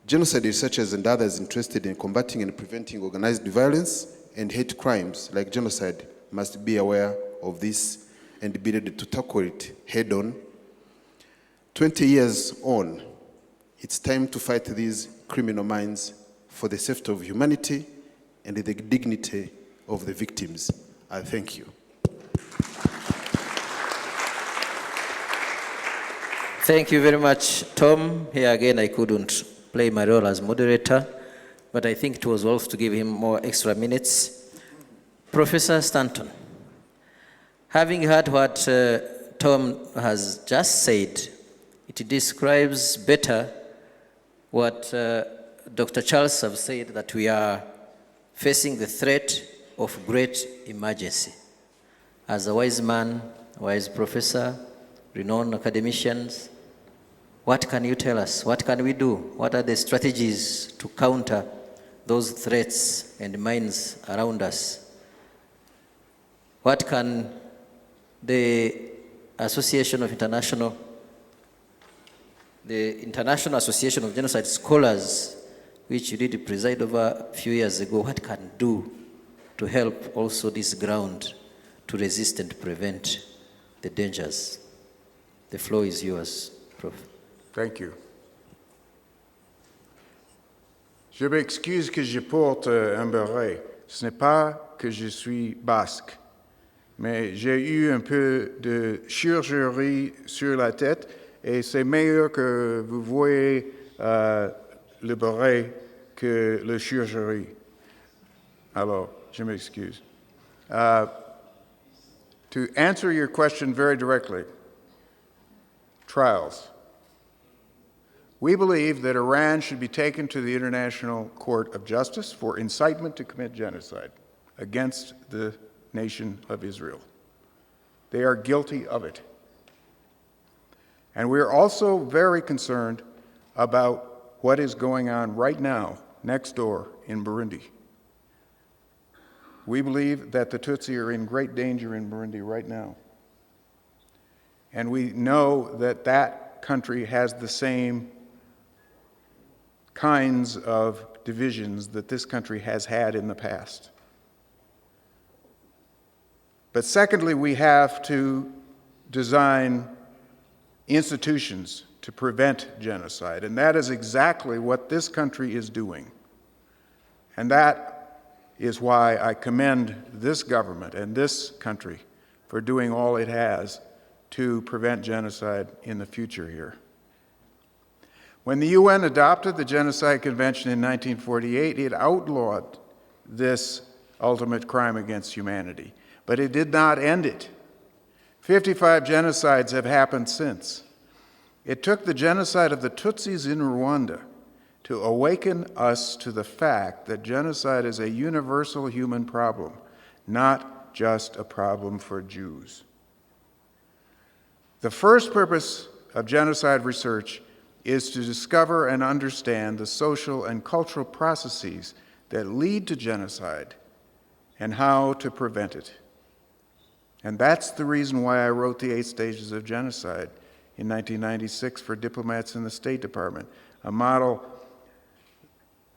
Genocide researchers and others interested in combating and preventing organized violence and hate crimes like genocide must be aware of this and be ready to tackle it head on. 20 years on, it's time to fight these criminal minds for the safety of humanity and the dignity of the victims. I thank you. Thank you very much, Tom. Here again, I couldn't play my role as moderator, but I think it was worth to give him more extra minutes. Professor Stanton, having heard what Tom has just said, it describes better what Dr. Charles has said, that we are facing the threat of great emergency. As a wise man, wise professor, renowned academicians, what can you tell us? What can we do? What are the strategies to counter those threats and mines around us? What can the International Association of Genocide Scholars, which you did preside over a few years ago, what can do to help also this ground to resist and prevent the dangers? The floor is yours, Prof. Thank you. Je m'excuse que je porte un béret. Ce n'est pas que je suis basque, mais j'ai eu un peu de chirurgie sur la tête et c'est meilleur que vous voyez le béret que la chirurgie. Alors, je m'excuse. To answer your question very directly, trials. We believe that Iran should be taken to the International Court of Justice for incitement to commit genocide against the nation of Israel. They are guilty of it. And we're also very concerned about what is going on right now next door in Burundi. We believe that the Tutsi are in great danger in Burundi right now. And we know that that country has the same kinds of divisions that this country has had in the past. But secondly, we have to design institutions to prevent genocide, and that is exactly what this country is doing. And that is why I commend this government and this country for doing all it has to prevent genocide in the future here. When the UN adopted the Genocide Convention in 1948, it outlawed this ultimate crime against humanity, but it did not end it. 55 genocides have happened since. It took the genocide of the Tutsis in Rwanda to awaken us to the fact that genocide is a universal human problem, not just a problem for Jews. The first purpose of genocide research is to discover and understand the social and cultural processes that lead to genocide and how to prevent it. And that's the reason why I wrote the 8 Stages of Genocide in 1996 for diplomats in the State Department, a model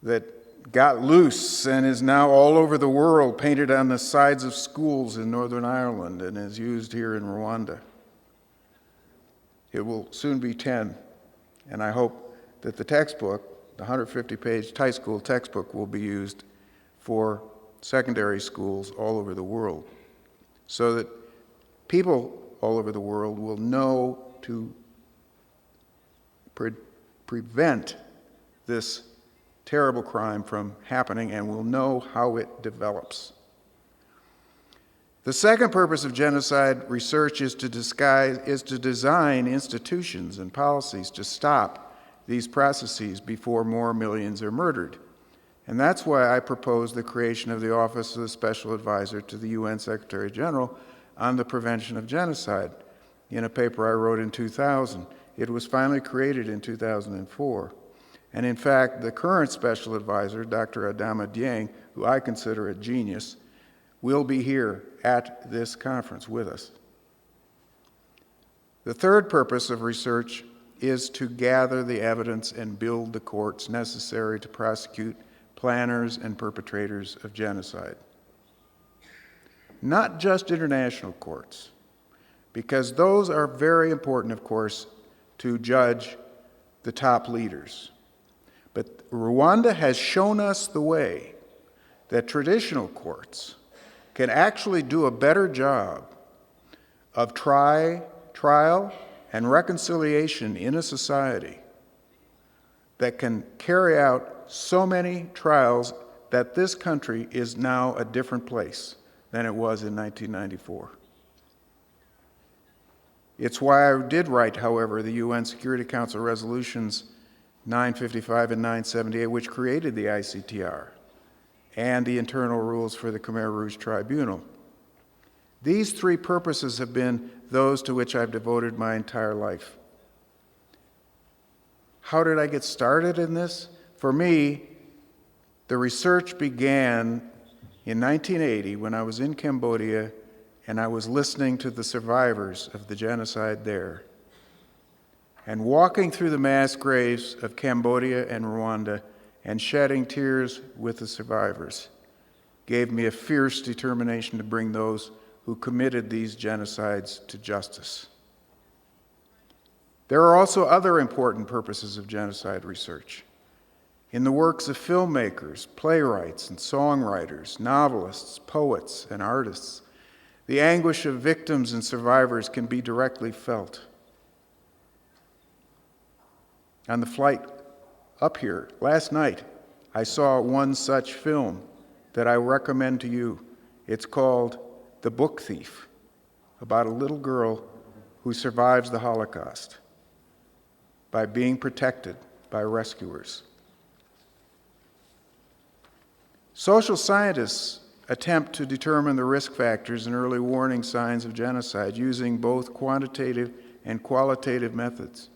that got loose and is now all over the world, painted on the sides of schools in Northern Ireland and is used here in Rwanda. It will soon be 10. And I hope that the textbook, the 150-page high school textbook, will be used for secondary schools all over the world so that people all over the world will know to prevent this terrible crime from happening and will know how it develops. The second purpose of genocide research is to design institutions and policies to stop these processes before more millions are murdered. And that's why I proposed the creation of the Office of the Special Advisor to the UN Secretary General on the Prevention of Genocide in a paper I wrote in 2000. It was finally created in 2004. And in fact, the current Special Advisor, Dr. Adama Dieng, who I consider a genius, will be here at this conference with us. The third purpose of research is to gather the evidence and build the courts necessary to prosecute planners and perpetrators of genocide. Not just international courts, because those are very important, of course, to judge the top leaders. But Rwanda has shown us the way that traditional courts can actually do a better job of trial and reconciliation in a society that can carry out so many trials that this country is now a different place than it was in 1994. It's why I did write, however, the UN Security Council resolutions 955 and 978, which created the ICTR and the internal rules for the Khmer Rouge Tribunal. These three purposes have been those to which I've devoted my entire life. How did I get started in this? For me, the research began in 1980 when I was in Cambodia and I was listening to the survivors of the genocide there. And walking through the mass graves of Cambodia and Rwanda and shedding tears with the survivors gave me a fierce determination to bring those who committed these genocides to justice. There are also other important purposes of genocide research. In the works of filmmakers, playwrights and songwriters, novelists, poets, and artists, the anguish of victims and survivors can be directly felt. On the flight up here last night, I saw one such film that I recommend to you. It's called The Book Thief, about a little girl who survives the Holocaust by being protected by rescuers. Social scientists attempt to determine the risk factors and early warning signs of genocide using both quantitative and qualitative methods.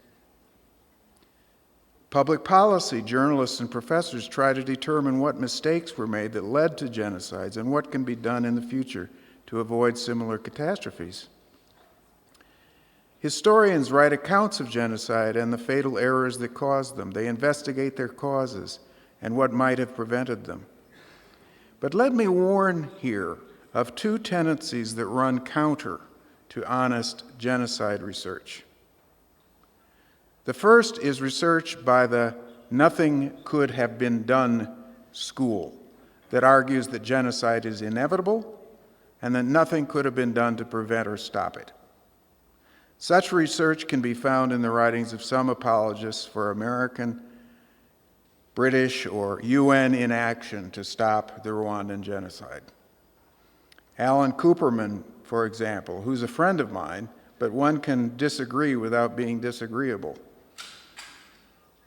Public policy journalists and professors try to determine what mistakes were made that led to genocides and what can be done in the future to avoid similar catastrophes. Historians write accounts of genocide and the fatal errors that caused them. They investigate their causes and what might have prevented them. But let me warn here of two tendencies that run counter to honest genocide research. The first is research by the nothing could have been done school that argues that genocide is inevitable and that nothing could have been done to prevent or stop it. Such research can be found in the writings of some apologists for American, British, or UN inaction to stop the Rwandan genocide. Alan Cooperman, for example, who's a friend of mine, but one can disagree without being disagreeable,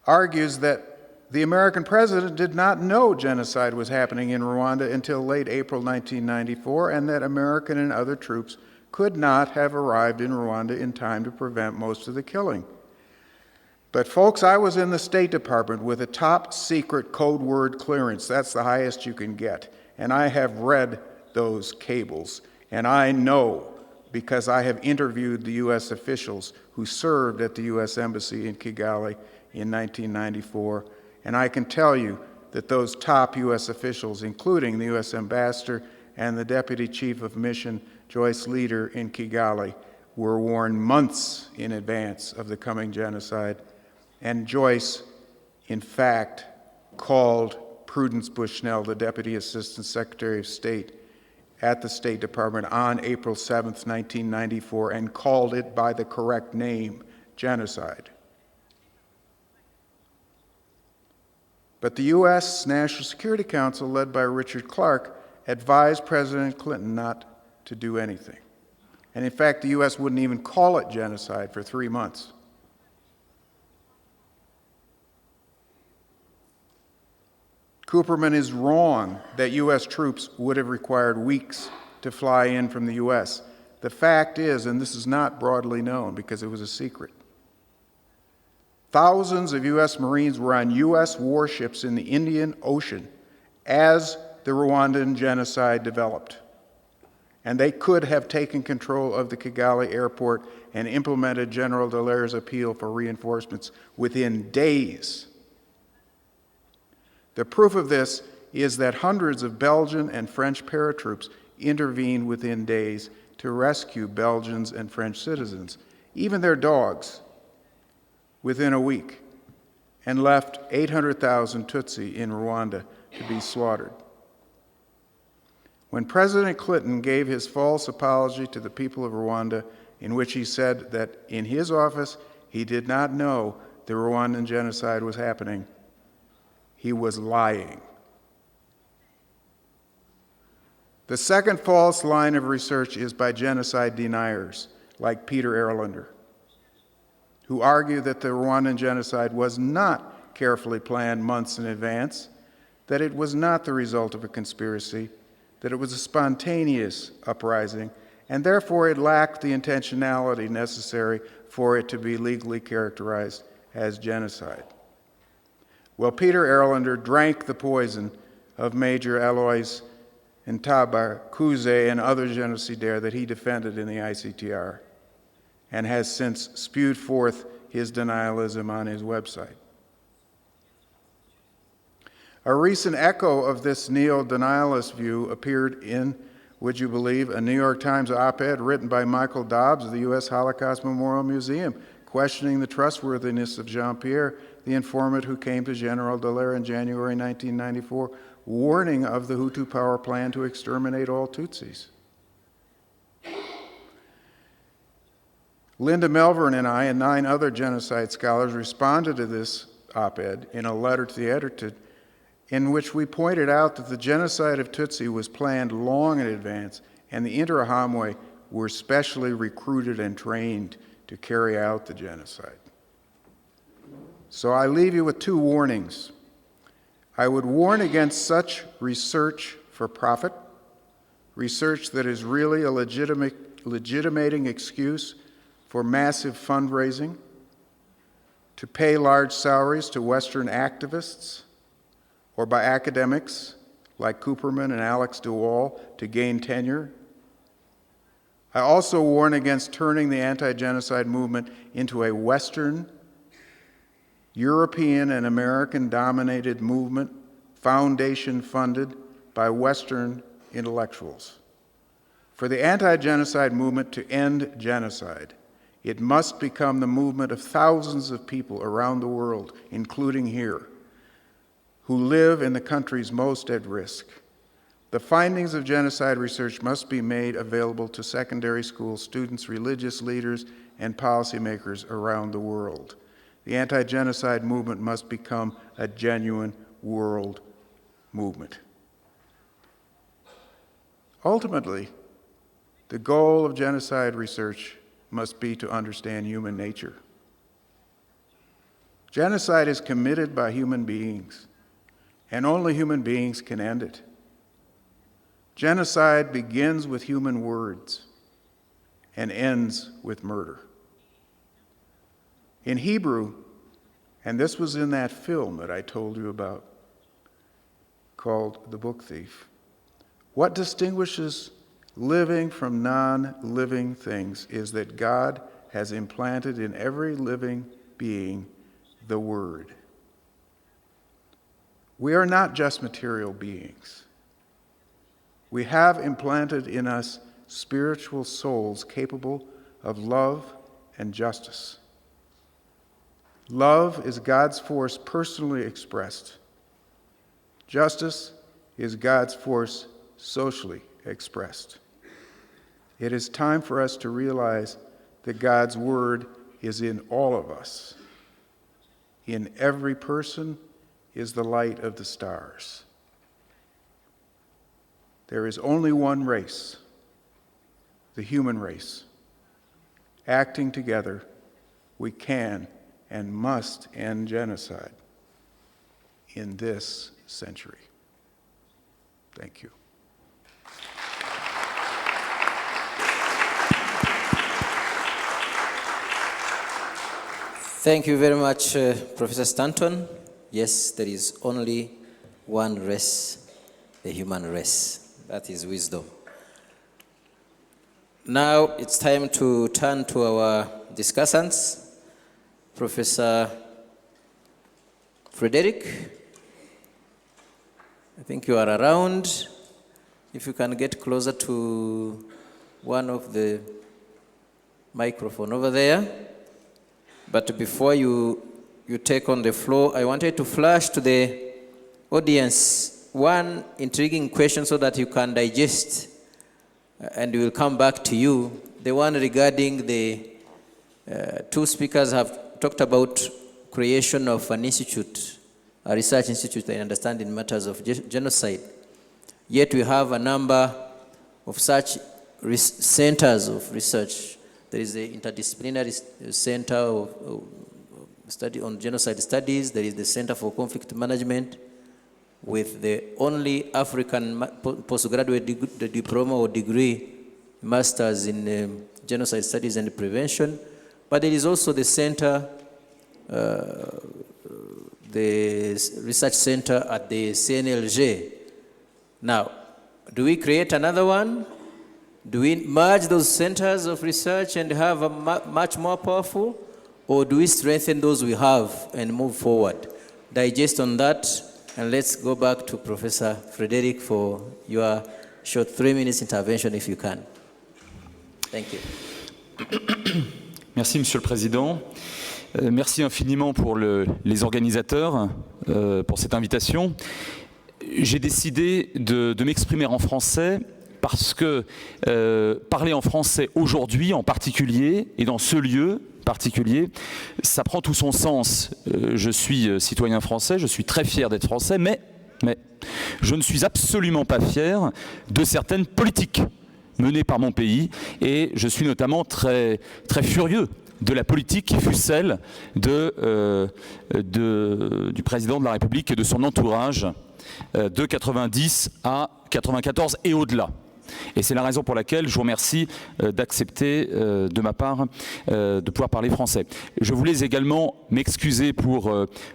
argues that the American president did not know genocide was happening in Rwanda until late April 1994, and that American and other troops could not have arrived in Rwanda in time to prevent most of the killing. But folks, I was in the State Department with a top secret code word clearance. That's the highest you can get. And I have read those cables, and I know because I have interviewed the U.S. officials who served at the U.S. Embassy in Kigali in 1994, and I can tell you that those top U.S. officials, including the U.S. Ambassador and the Deputy Chief of Mission, Joyce Leader in Kigali, were warned months in advance of the coming genocide. And Joyce, in fact, called Prudence Bushnell, the Deputy Assistant Secretary of State at the State Department on April 7th, 1994, and called it by the correct name, genocide. But the U.S. National Security Council, led by Richard Clarke, advised President Clinton not to do anything. And in fact, the U.S. wouldn't even call it genocide for 3 months. Cooperman is wrong that U.S. troops would have required weeks to fly in from the U.S. The fact is, and this is not broadly known because it was a secret, thousands of U.S. Marines were on U.S. warships in the Indian Ocean as the Rwandan genocide developed. And they could have taken control of the Kigali airport and implemented General Dallaire's appeal for reinforcements within days. The proof of this is that hundreds of Belgian and French paratroops intervened within days to rescue Belgians and French citizens, even their dogs, within a week, and left 800,000 Tutsi in Rwanda to be slaughtered. When President Clinton gave his false apology to the people of Rwanda, in which he said that in his office he did not know the Rwandan genocide was happening, he was lying. The second false line of research is by genocide deniers, like Peter Erlander, who argue that the Rwandan genocide was not carefully planned months in advance, that it was not the result of a conspiracy, that it was a spontaneous uprising, and therefore it lacked the intentionality necessary for it to be legally characterized as genocide. Well, Peter Erlander drank the poison of Major Alois Ntabakuze and other genocidaires that he defended in the ICTR, and has since spewed forth his denialism on his website. A recent echo of this neo-denialist view appeared in, would you believe, a New York Times op-ed written by Michael Dobbs of the U.S. Holocaust Memorial Museum, questioning the trustworthiness of Jean-Pierre, the informant who came to General Dallaire in January 1994, warning of the Hutu power plan to exterminate all Tutsis. Linda Melbourne and I and 9 other genocide scholars responded to this op-ed in a letter to the editor, in which we pointed out that the genocide of Tutsi was planned long in advance, and the Interahamwe were specially recruited and trained to carry out the genocide. So I leave you with 2 warnings. I would warn against such research for profit, research that is really a legitimating excuse for massive fundraising, to pay large salaries to Western activists, or by academics like Cooperman and Alex DeWall to gain tenure. I also warn against turning the anti-genocide movement into a Western, European, and American-dominated movement, foundation-funded by Western intellectuals. For the anti-genocide movement to end genocide, it must become the movement of thousands of people around the world, including here, who live in the countries most at risk. The findings of genocide research must be made available to secondary school students, religious leaders, and policymakers around the world. The anti-genocide movement must become a genuine world movement. Ultimately, the goal of genocide research must be to understand human nature. Genocide is committed by human beings, and only human beings can end it. Genocide begins with human words and ends with murder. In Hebrew, and this was in that film that I told you about, called The Book Thief, what distinguishes living from non-living things is that God has implanted in every living being the Word. We are not just material beings. We have implanted in us spiritual souls capable of love and justice. Love is God's force personally expressed. Justice is God's force socially expressed. It is time for us to realize that God's Word is in all of us. In every person is the light of the stars. There is only one race, the human race. Acting together, we can and must end genocide in this century. Thank you. Thank you very much, Professor Stanton. Yes, there is only one race, the human race. That is wisdom. Now it's time to turn to our discussants. Professor Frederick, I think you are around. If you can get closer to one of the microphone over there. But before you take on the floor, I wanted to flash to the audience one intriguing question so that you can digest, and we will come back to you. The one regarding the two speakers have talked about creation of an institute, a research institute, I understand, in matters of genocide. Yet we have a number of such centers of research. There is the Interdisciplinary Center of Study on Genocide Studies. There is the Center for Conflict Management with the only African postgraduate diploma or degree, masters in Genocide Studies and Prevention. But there is also the center, the research center at the CNLG. Now, do we create another one? Do we merge those centers of research and have a much more powerful? Or do we strengthen those we have and move forward? Digest on that, and let's go back to Professor Frederick for your short 3-minute intervention if you can. Thank you. Merci, Monsieur le Président. Merci infiniment pour les organisateurs pour cette invitation. J'ai décidé de m'exprimer en français parce que parler en français aujourd'hui en particulier, et dans ce lieu particulier, ça prend tout son sens. Je suis citoyen français, je suis très fier d'être français, mais je ne suis absolument pas fier de certaines politiques menées par mon pays, et je suis notamment très furieux de la politique qui fut celle du président de la République et de son entourage de 90 à 94 et au-delà. Et c'est la raison pour laquelle je vous remercie d'accepter de ma part de pouvoir parler français. Je voulais également m'excuser pour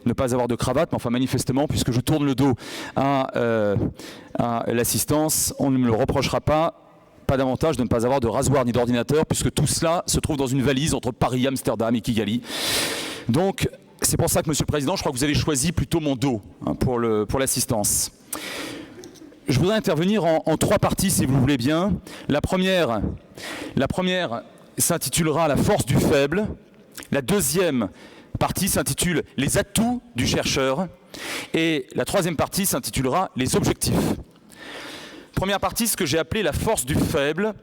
ne pas avoir de cravate, mais enfin manifestement, puisque je tourne le dos à l'assistance, on ne me le reprochera pas davantage de ne pas avoir de rasoir ni d'ordinateur, puisque tout cela se trouve dans une valise entre Paris, Amsterdam et Kigali. Donc, c'est pour ça que, Monsieur le Président, je crois que vous avez choisi plutôt mon dos pour l'assistance. Je voudrais intervenir en 3 parties, si vous le voulez bien. La première s'intitulera « La force du faible ». La deuxième partie s'intitule « Les atouts du chercheur ». Et la troisième partie s'intitulera « Les objectifs ». Première partie, ce que j'ai appelé la force du faible,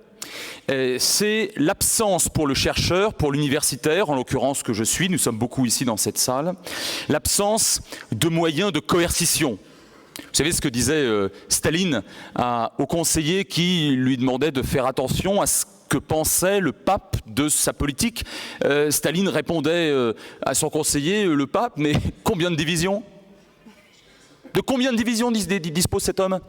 c'est l'absence pour le chercheur, pour l'universitaire, en l'occurrence que je suis, nous sommes beaucoup ici dans cette salle, l'absence de moyens de coercition. Vous savez ce que disait Staline aux conseillers qui lui demandaient de faire attention à ce que pensait le pape de sa politique. Staline répondait à son conseiller, le pape, mais combien de divisions? De combien de divisions dispose cet homme?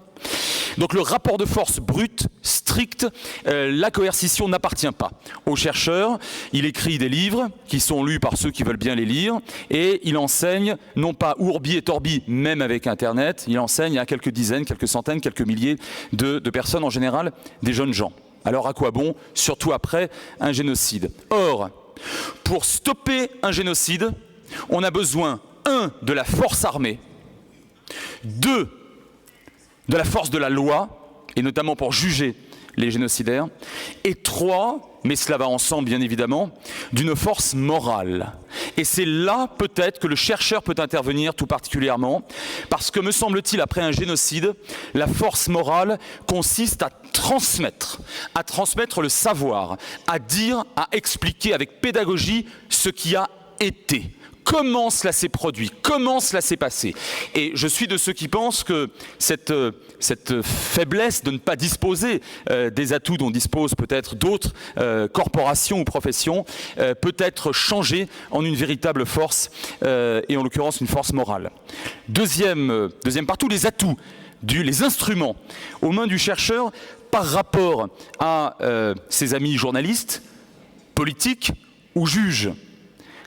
Donc le rapport de force brut, strict, la coercition n'appartient pas aux chercheurs. Il écrit des livres qui sont lus par ceux qui veulent bien les lire, et il enseigne, non pas ourbi et torbi, même avec Internet, il enseigne à quelques dizaines, quelques centaines, quelques milliers de personnes, en général des jeunes gens. Alors à quoi bon, surtout après un génocide? Or, pour stopper un génocide, on a besoin, 1, de la force armée, 2, de la force de la loi, et notamment pour juger les génocidaires, et 3, mais cela va ensemble bien évidemment, d'une force morale. Et c'est là peut-être que le chercheur peut intervenir tout particulièrement, parce que me semble-t-il, après un génocide, la force morale consiste à transmettre le savoir, à dire, à expliquer avec pédagogie ce qui a été. comment cela s'est produit, comment cela s'est passé. Et je suis de ceux qui pensent que cette faiblesse de ne pas disposer des atouts dont disposent peut-être d'autres corporations ou professions peut être changée en une véritable force, et en l'occurrence une force morale. Deuxième partie, les atouts, les instruments aux mains du chercheur par rapport à ses amis journalistes, politiques ou juges.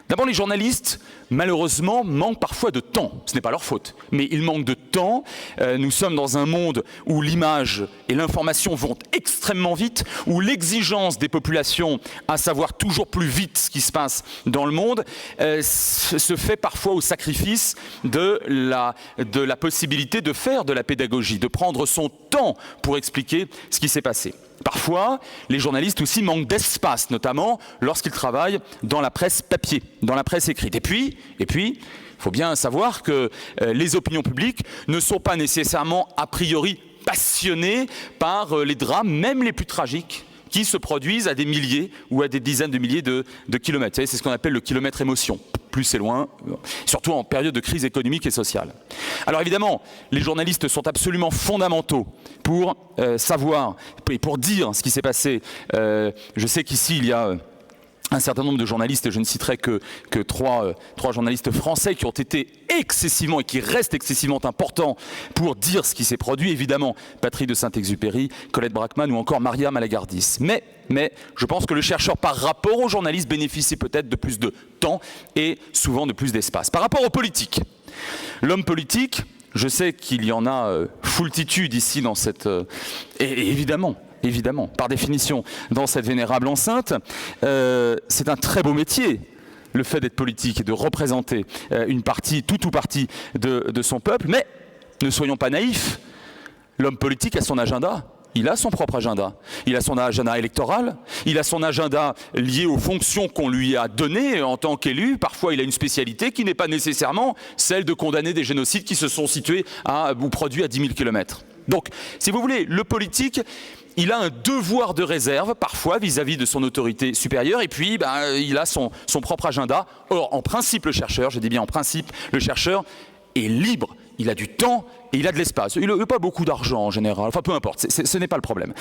D'abord, les journalistes, malheureusement, manquent parfois de temps. Ce n'est pas leur faute, mais ils manquent de temps. Nous sommes dans un monde où l'image et l'information vont extrêmement vite, où l'exigence des populations à savoir toujours plus vite ce qui se passe dans le monde se fait parfois au sacrifice de la possibilité de faire de la pédagogie, de prendre son temps pour expliquer ce qui s'est passé. Parfois, les journalistes aussi manquent d'espace, notamment lorsqu'ils travaillent dans la presse papier, dans la presse écrite. Et puis, il faut bien savoir que les opinions publiques ne sont pas nécessairement a priori passionnées par les drames, même les plus tragiques, qui se produisent à des milliers ou à des dizaines de milliers de kilomètres. Vous savez, c'est ce qu'on appelle le kilomètre émotion. Plus c'est loin, surtout en période de crise économique et sociale. Alors évidemment, les journalistes sont absolument fondamentaux pour savoir et pour dire ce qui s'est passé. Je sais qu'ici, il y a un certain nombre de journalistes, et je ne citerai que trois journalistes français qui ont été excessivement et qui restent excessivement importants pour dire ce qui s'est produit. Évidemment, Patrick de Saint-Exupéry, Colette Brackman ou encore Maria Malagardis. Mais je pense que le chercheur, par rapport aux journalistes, bénéficie peut-être de plus de temps et souvent de plus d'espace. Par rapport aux politiques, l'homme politique, je sais qu'il y en a foultitude ici dans cette... et évidemment, par définition, dans cette vénérable enceinte, c'est un très beau métier, le fait d'être politique et de représenter une partie, tout ou partie de son peuple. Mais ne soyons pas naïfs, l'homme politique a son agenda. Il a son propre agenda. Il a son agenda électoral, il a son agenda lié aux fonctions qu'on lui a données en tant qu'élu. Parfois, il a une spécialité qui n'est pas nécessairement celle de condamner des génocides qui se sont situés ou produits à 10 000 km. Donc, si vous voulez, le politique, il a un devoir de réserve, parfois, vis-à-vis de son autorité supérieure, et puis il a son propre agenda. Or, en principe, le chercheur, je dis bien en principe, le chercheur est libre. Il a du temps et il a de l'espace. Il n'a pas beaucoup d'argent en général, enfin peu importe, ce n'est pas le problème.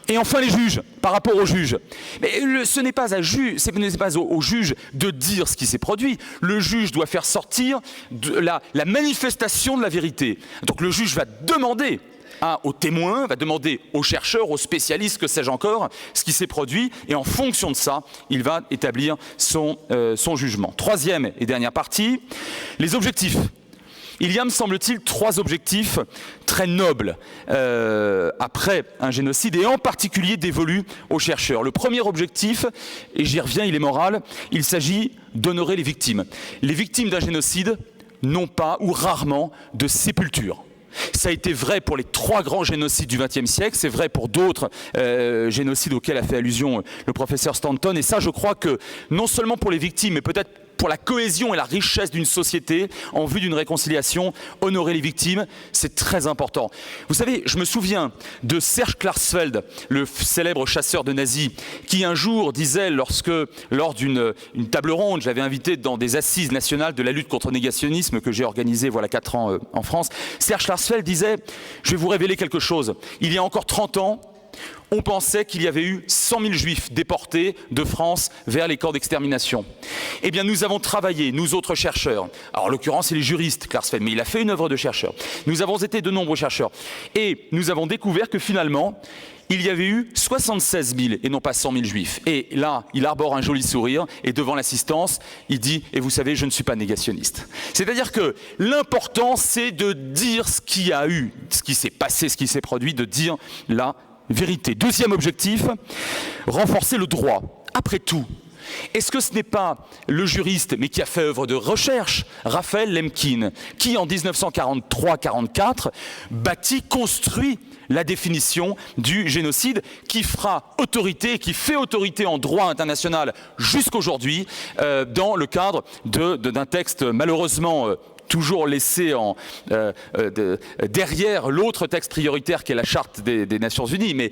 Et enfin les juges, par rapport aux juges. Mais ce n'est pas au juge de dire ce qui s'est produit. Le juge doit faire sortir la manifestation de la vérité. Donc le juge va demander aux témoins, va demander aux chercheurs, aux spécialistes, que sais-je encore, ce qui s'est produit, et en fonction de ça, il va établir son jugement. Troisième et dernière partie, les objectifs. Il y a, me semble-t-il, 3 objectifs très nobles après un génocide, et en particulier dévolus aux chercheurs. Le premier objectif, et j'y reviens, il est moral, il s'agit d'honorer les victimes. Les victimes d'un génocide n'ont pas, ou rarement, de sépulture. Ça a été vrai pour les 3 grands génocides du XXe siècle, c'est vrai pour d'autres génocides auxquels a fait allusion le professeur Stanton, et ça, je crois que non seulement pour les victimes, mais peut-être pour la cohésion et la richesse d'une société, en vue d'une réconciliation, honorer les victimes, c'est très important. Vous savez, je me souviens de Serge Klarsfeld, le célèbre chasseur de nazis, qui un jour disait, lors d'une table ronde, j'avais invité dans des assises nationales de la lutte contre le négationnisme que j'ai organisé voilà 4 ans en France, Serge Klarsfeld disait, je vais vous révéler quelque chose, il y a encore 30 ans, on pensait qu'il y avait eu 100 000 juifs déportés de France vers les camps d'extermination. Eh bien, nous avons travaillé, nous autres chercheurs, alors en l'occurrence c'est les juristes, Klarsfeld, mais il a fait une œuvre de chercheur. Nous avons été de nombreux chercheurs et nous avons découvert que finalement, il y avait eu 76 000 et non pas 100 000 juifs. Et là, il arbore un joli sourire et devant l'assistance, il dit « Et vous savez, je ne suis pas négationniste ». C'est-à-dire que l'important, c'est de dire ce qu'il y a eu, ce qui s'est passé, ce qui s'est produit, de dire la vérité. Deuxième objectif, renforcer le droit. Après tout, est-ce que ce n'est pas le juriste, mais qui a fait œuvre de recherche, Raphaël Lemkin, qui en 1943-44 construit la définition du génocide qui fera autorité, qui fait autorité en droit international jusqu'aujourd'hui dans le cadre d'un texte malheureusement toujours laissé derrière l'autre texte prioritaire qui est la Charte des Nations Unies, mais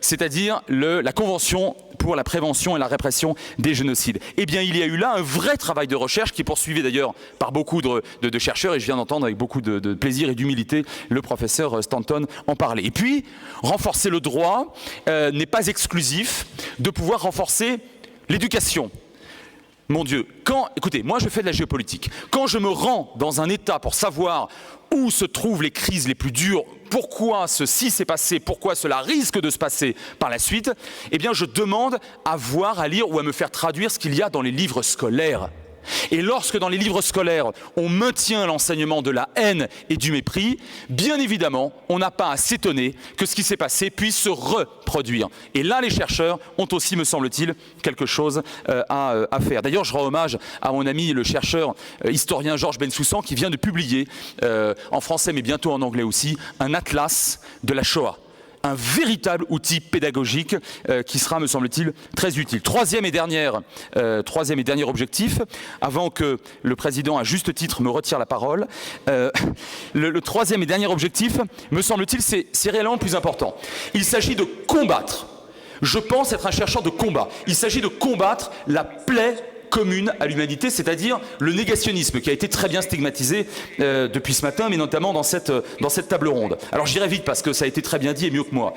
c'est-à-dire la Convention pour la prévention et la répression des génocides. Eh bien, il y a eu là un vrai travail de recherche qui est poursuivi d'ailleurs par beaucoup de chercheurs, et je viens d'entendre avec beaucoup de plaisir et d'humilité le professeur Stanton en parler. Et puis, renforcer le droit n'est pas exclusif de pouvoir renforcer l'éducation. Mon Dieu, écoutez, moi je fais de la géopolitique. Quand je me rends dans un État pour savoir où se trouvent les crises les plus dures, pourquoi ceci s'est passé, pourquoi cela risque de se passer par la suite, eh bien je demande à voir, à lire ou à me faire traduire ce qu'il y a dans les livres scolaires. Et lorsque dans les livres scolaires, on maintient l'enseignement de la haine et du mépris, bien évidemment, on n'a pas à s'étonner que ce qui s'est passé puisse se reproduire. Et là, les chercheurs ont aussi, me semble-t-il, quelque chose à faire. D'ailleurs, je rends hommage à mon ami, le chercheur historien Georges Bensoussan, qui vient de publier, en français mais bientôt en anglais aussi, un atlas de la Shoah. Un véritable outil pédagogique qui sera, me semble-t-il, très utile. Troisième et dernier objectif, avant que le président, à juste titre, me retire la parole, le troisième et dernier objectif, me semble-t-il, c'est réellement le plus important. Il s'agit de combattre. Je pense être un chercheur de combat. Il s'agit de combattre la plaie commune à l'humanité, c'est-à-dire le négationnisme, qui a été très bien stigmatisé depuis ce matin, mais notamment dans cette table ronde. Alors j'irai vite parce que ça a été très bien dit et mieux que moi.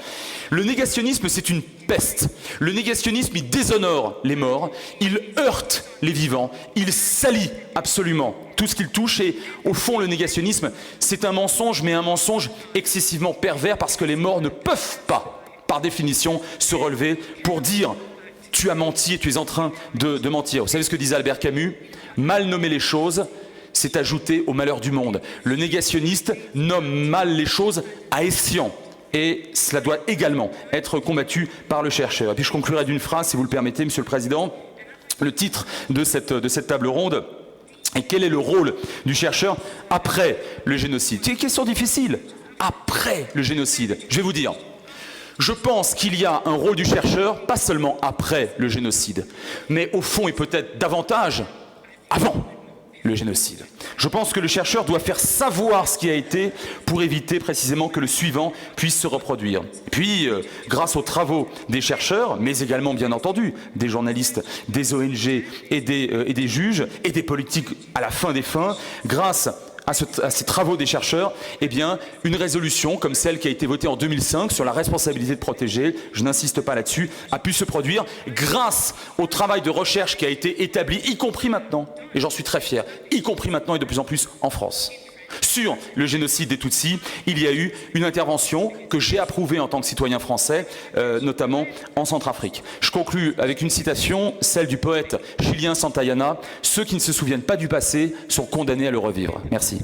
Le négationnisme, c'est une peste. Le négationnisme, il déshonore les morts, il heurte les vivants, il salit absolument tout ce qu'il touche, et au fond, le négationnisme, c'est un mensonge, mais un mensonge excessivement pervers, parce que les morts ne peuvent pas, par définition, se relever pour dire tu as menti et tu es en train de mentir. Vous savez ce que disait Albert Camus? Mal nommer les choses, c'est ajouter au malheur du monde. Le négationniste nomme mal les choses à escient. Et cela doit également être combattu par le chercheur. Et puis je conclurai d'une phrase, si vous le permettez, Monsieur le Président. Le titre de cette table ronde est « Quel est le rôle du chercheur après le génocide ?» C'est une question difficile. Après le génocide, je vais vous dire. Je pense qu'il y a un rôle du chercheur, pas seulement après le génocide, mais au fond et peut-être davantage avant le génocide. Je pense que le chercheur doit faire savoir ce qui a été pour éviter précisément que le suivant puisse se reproduire. Et puis, grâce aux travaux des chercheurs, mais également bien entendu des journalistes, des ONG et des juges et des politiques à la fin des fins, grâce à ces travaux des chercheurs, eh bien, une résolution comme celle qui a été votée en 2005 sur la responsabilité de protéger, je n'insiste pas là-dessus, a pu se produire grâce au travail de recherche qui a été établi, y compris maintenant, et j'en suis très fier, y compris maintenant et de plus en plus en France. Sur le génocide des Tutsis, il y a eu une intervention que j'ai approuvée en tant que citoyen français, notamment en Centrafrique. Je conclus avec une citation, celle du poète chilien Santayana. « Ceux qui ne se souviennent pas du passé sont condamnés à le revivre. » Merci.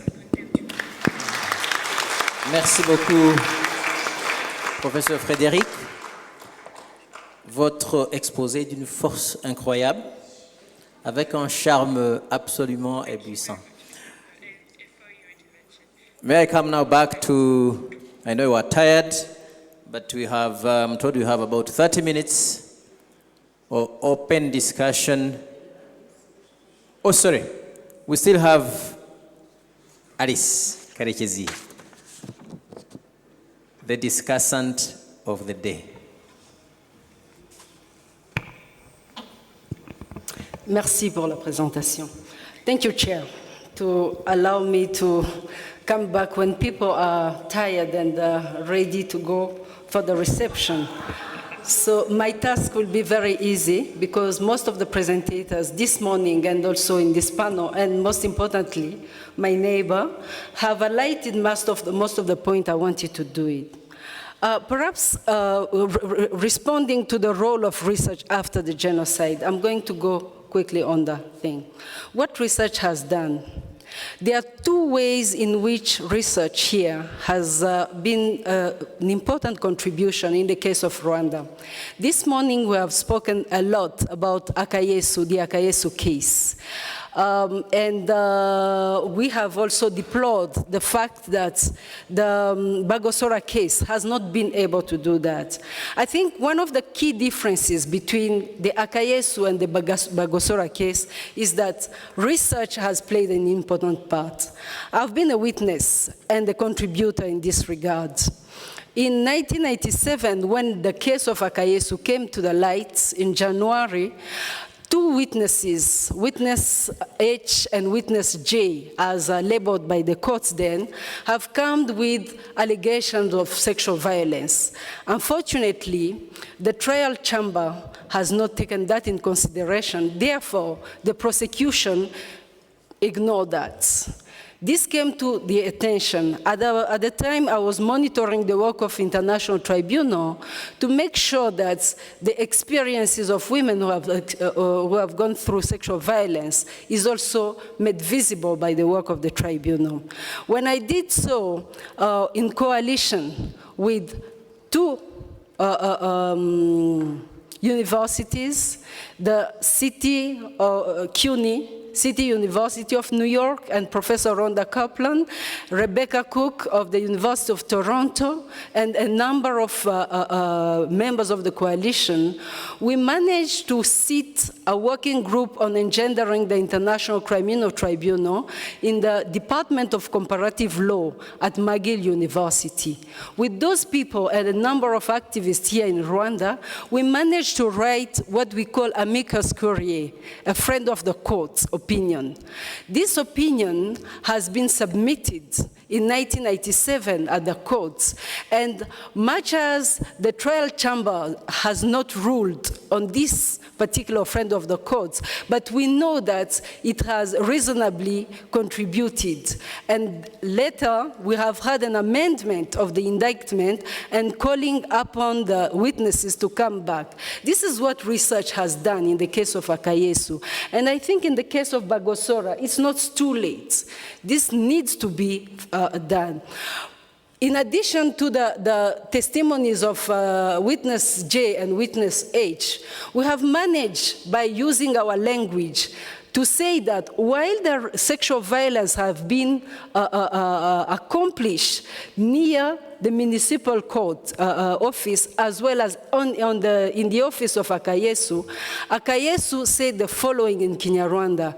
Merci beaucoup, professeur Frédéric. Votre exposé est d'une force incroyable, avec un charme absolument éblouissant. May I come now back to, I know you are tired, but we have, I'm told we have about 30 minutes of open discussion. Oh, sorry, we still have Alice Karekezi, the discussant of the day. Merci pour la présentation. Thank you, Chair, to allow me to come back when people are tired and ready to go for the reception. So my task will be very easy because most of the presentators this morning and also in this panel, and most importantly, my neighbor, have highlighted most of the point I wanted to do it. Perhaps responding to the role of research after the genocide, I'm going to go quickly on that thing. What research has done? There are two ways in which research here has been an important contribution in the case of Rwanda. This morning we have spoken a lot about Akayesu, the Akayesu case. We have also deplored the fact that the Bagosora case has not been able to do that. I think one of the key differences between the Akayesu and the Bagosora case is that research has played an important part. I've been a witness and a contributor in this regard. In 1997, when the case of Akayesu came to the light in January, two witnesses, witness H and witness J, as labeled by the courts then, have come with allegations of sexual violence. Unfortunately, the trial chamber has not taken that in consideration. Therefore, the prosecution ignored that. This came to the attention. At the time, I was monitoring the work of International Tribunal to make sure that the experiences of women who have gone through sexual violence is also made visible by the work of the tribunal. When I did so in coalition with two universities, the CUNY, City University of New York, and Professor Rhonda Kaplan, Rebecca Cook of the University of Toronto, and a number of members of the coalition, we managed to sit a working group on engendering the International Criminal Tribunal in the Department of Comparative Law at McGill University. With those people and a number of activists here in Rwanda, we managed to write what we call amicus curiae, a friend of the court opinion. This opinion has been submitted in 1997 at the courts, and much as the trial chamber has not ruled on this particular friend of the courts, but we know that it has reasonably contributed. And later, we have had an amendment of the indictment and calling upon the witnesses to come back. This is what research has done in the case of Akayesu. And I think in the case of Bagosora, it's not too late. This needs to be done. In addition to the testimonies of witness J and witness H, we have managed, by using our language, to say that while the sexual violence have been accomplished near the municipal court office, as well as in the office of Akayesu, Akayesu said the following in Kinyarwanda: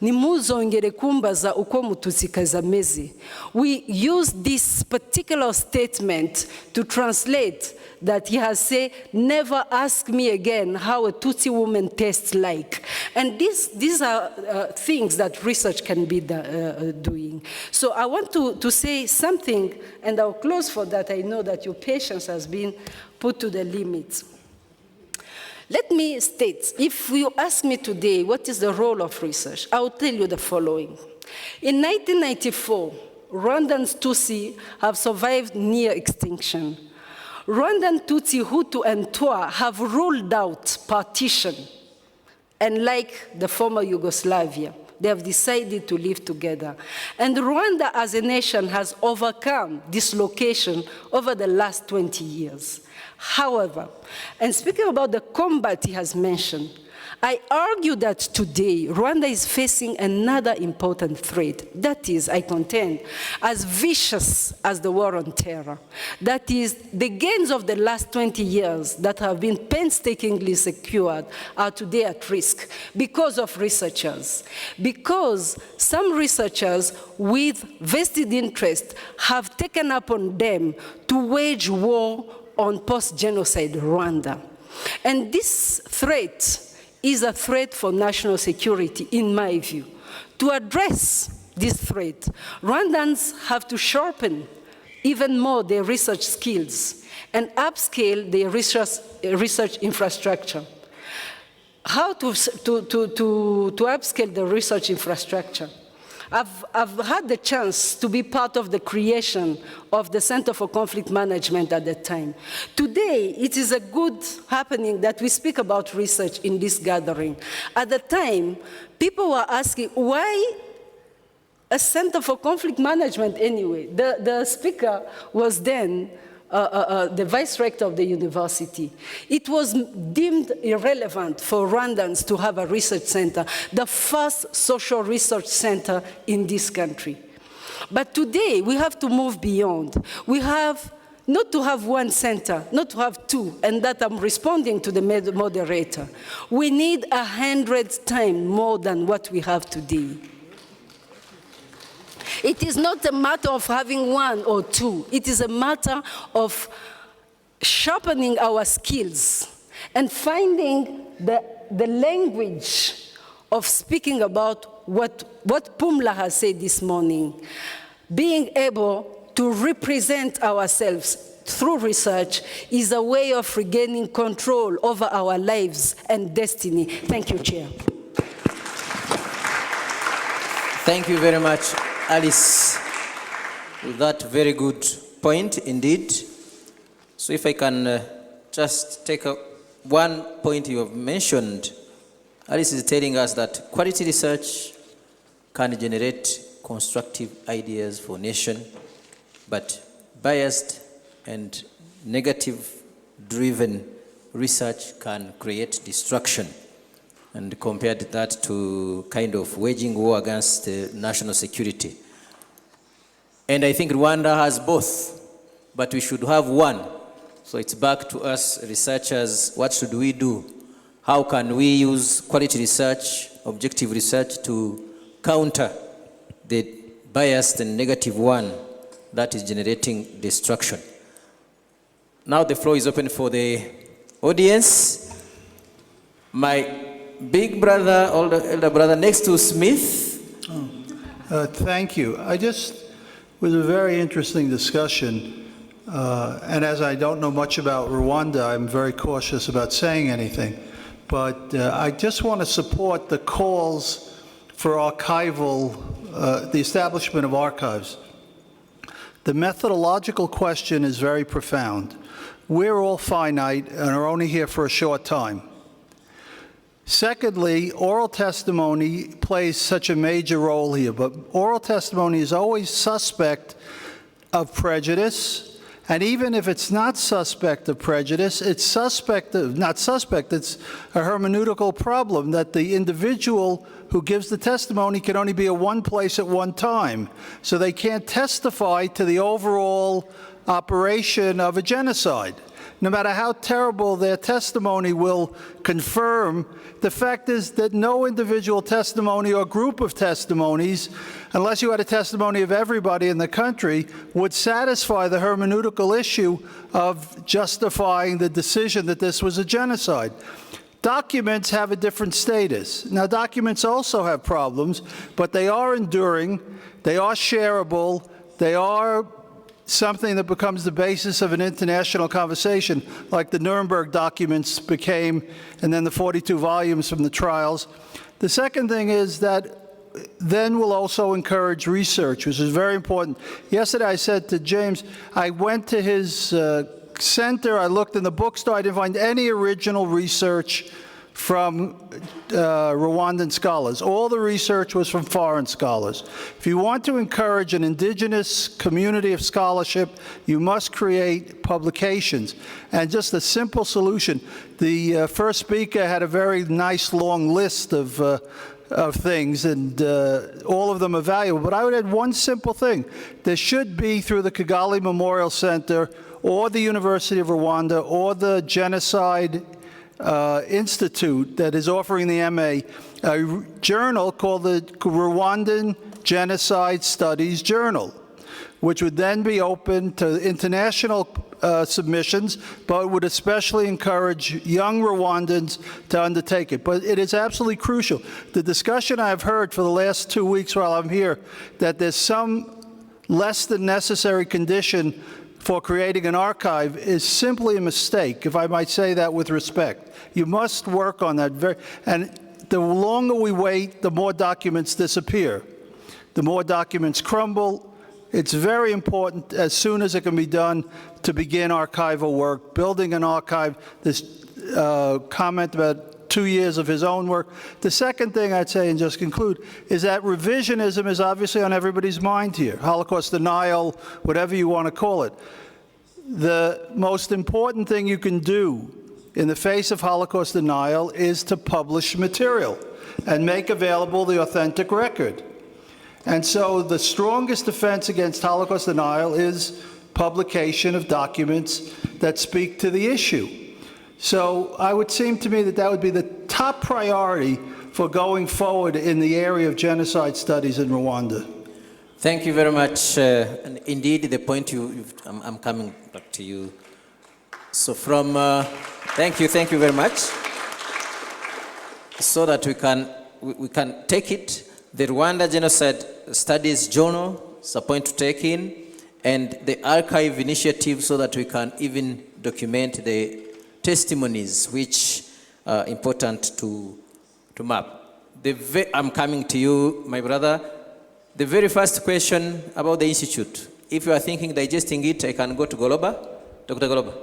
"Nimuzongere kumbaza uko mutusikazi ameze." We use this particular statement to translate that he has said, "Never ask me again how a Tutsi woman tastes like." And these are things that research can be doing. So I want to say something, and I'll close for that. I know that your patience has been put to the limit. Let me state, if you ask me today what is the role of research, I will tell you the following. In 1994, Rwandan Tutsi have survived near extinction. Rwandan Tutsi, Hutu, and Twa have ruled out partition. And like the former Yugoslavia, they have decided to live together. And Rwanda as a nation has overcome dislocation over the last 20 years. However, and speaking about the combat he has mentioned, I argue that today Rwanda is facing another important threat. That is, I contend, as vicious as the war on terror. That is, the gains of the last 20 years that have been painstakingly secured are today at risk because of researchers. Because some researchers with vested interest have taken upon them to wage war on post-genocide Rwanda. And this threat is a threat for national security, in my view. To address this threat, Rwandans have to sharpen even more their research skills and upscale their research infrastructure. How to upscale the research infrastructure? I've had the chance to be part of the creation of the Center for Conflict Management at the time. Today, it is a good happening that we speak about research in this gathering. At the time, people were asking, why a Center for Conflict Management anyway? The speaker was then the vice rector of the university. It was deemed irrelevant for Rwandans to have a research center, the first social research center in this country. But today, we have to move beyond. We have not to have one center, not to have two, and that I'm responding to the moderator. We need 100 times more than what we have today. It is not a matter of having one or two. It is a matter of sharpening our skills and finding the language of speaking about what Pumla has said this morning, being able to represent ourselves through research is a way of regaining control over our lives and destiny. Thank you, Chair. Thank you very much, Alice, with that very good point indeed. So if I can just take one point you have mentioned, Alice is telling us that quality research can generate constructive ideas for nation, but biased and negative-driven research can create destruction. And compared that to kind of waging war against national security. And I think Rwanda has both, but we should have one. So it's back to us researchers, what should we do? How can we use quality research, objective research to counter the biased and negative one that is generating destruction? Now the floor is open for the audience. My big brother, elder brother next to Smith. Thank you. Was a very interesting discussion. And as I don't know much about Rwanda, I'm very cautious about saying anything. But I just want to support the calls for archival, the establishment of archives. The methodological question is very profound. We're all finite and are only here for a short time. Secondly, oral testimony plays such a major role here, but oral testimony is always suspect of prejudice, and even if it's not suspect of prejudice, it's suspect of, not suspect, it's a hermeneutical problem that the individual who gives the testimony can only be at one place at one time, so they can't testify to the overall operation of a genocide. No matter how terrible their testimony will confirm, the fact is that no individual testimony or group of testimonies, unless you had a testimony of everybody in the country, would satisfy the hermeneutical issue of justifying the decision that this was a genocide. Documents have a different status. Now, documents also have problems, but they are enduring, they are shareable, they are something that becomes the basis of an international conversation, like the Nuremberg documents became, and then the 42 volumes from the trials. The second thing is that then we'll also encourage research, which is very important. Yesterday I said to James, I went to his center, I looked in the bookstore, I didn't find any original research from Rwandan scholars. All the research was from foreign scholars. If you want to encourage an indigenous community of scholarship, you must create publications. And just a simple solution, the first speaker had a very nice long list of things, and all of them are valuable. But I would add one simple thing. There should be, through the Kigali Memorial Center, or the University of Rwanda, or the Genocide Institute that is offering the MA, a journal called the Rwandan Genocide Studies Journal, which would then be open to international submissions, but would especially encourage young Rwandans to undertake it. But it is absolutely crucial. The discussion I've heard for the last 2 weeks while I'm here, that there's some less than necessary condition for creating an archive, is simply a mistake, if I might say that with respect. You must work on that. And the longer we wait, the more documents disappear. The more documents crumble. It's very important, as soon as it can be done, to begin archival work, building an archive. This comment about 2 years of his own work. The second thing I'd say, and just conclude, is that revisionism is obviously on everybody's mind here. Holocaust denial, whatever you want to call it. the most important thing you can do in the face of Holocaust denial is to publish material and make available the authentic record. And so the strongest defense against Holocaust denial is publication of documents that speak to the issue. So it would seem to me that that would be the top priority for going forward in the area of genocide studies in Rwanda. Thank you very much. And indeed, the point I'm coming back to you. So thank you very much. So that we can take it. The Rwanda Genocide Studies Journal is a point to take in, and the archive initiative so that we can even document the testimonies which are important to map. I'm coming to you, my brother. The very first question about the Institute. If you are thinking digesting it, I can go to Goloba. Dr. Goloba.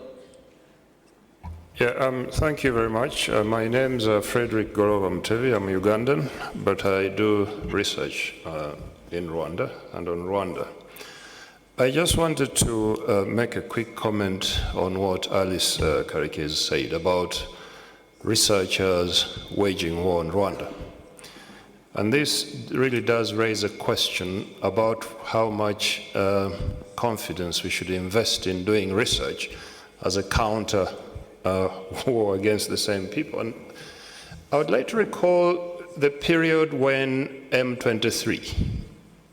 Yeah, thank you very much. My name's Frederick Goloba Mtevi. I'm Ugandan, but I do research in Rwanda and on Rwanda. I just wanted to make a quick comment on what Alice Karikes said about researchers waging war on Rwanda. And this really does raise a question about how much confidence we should invest in doing research as a counter war against the same people. And I would like to recall the period when M23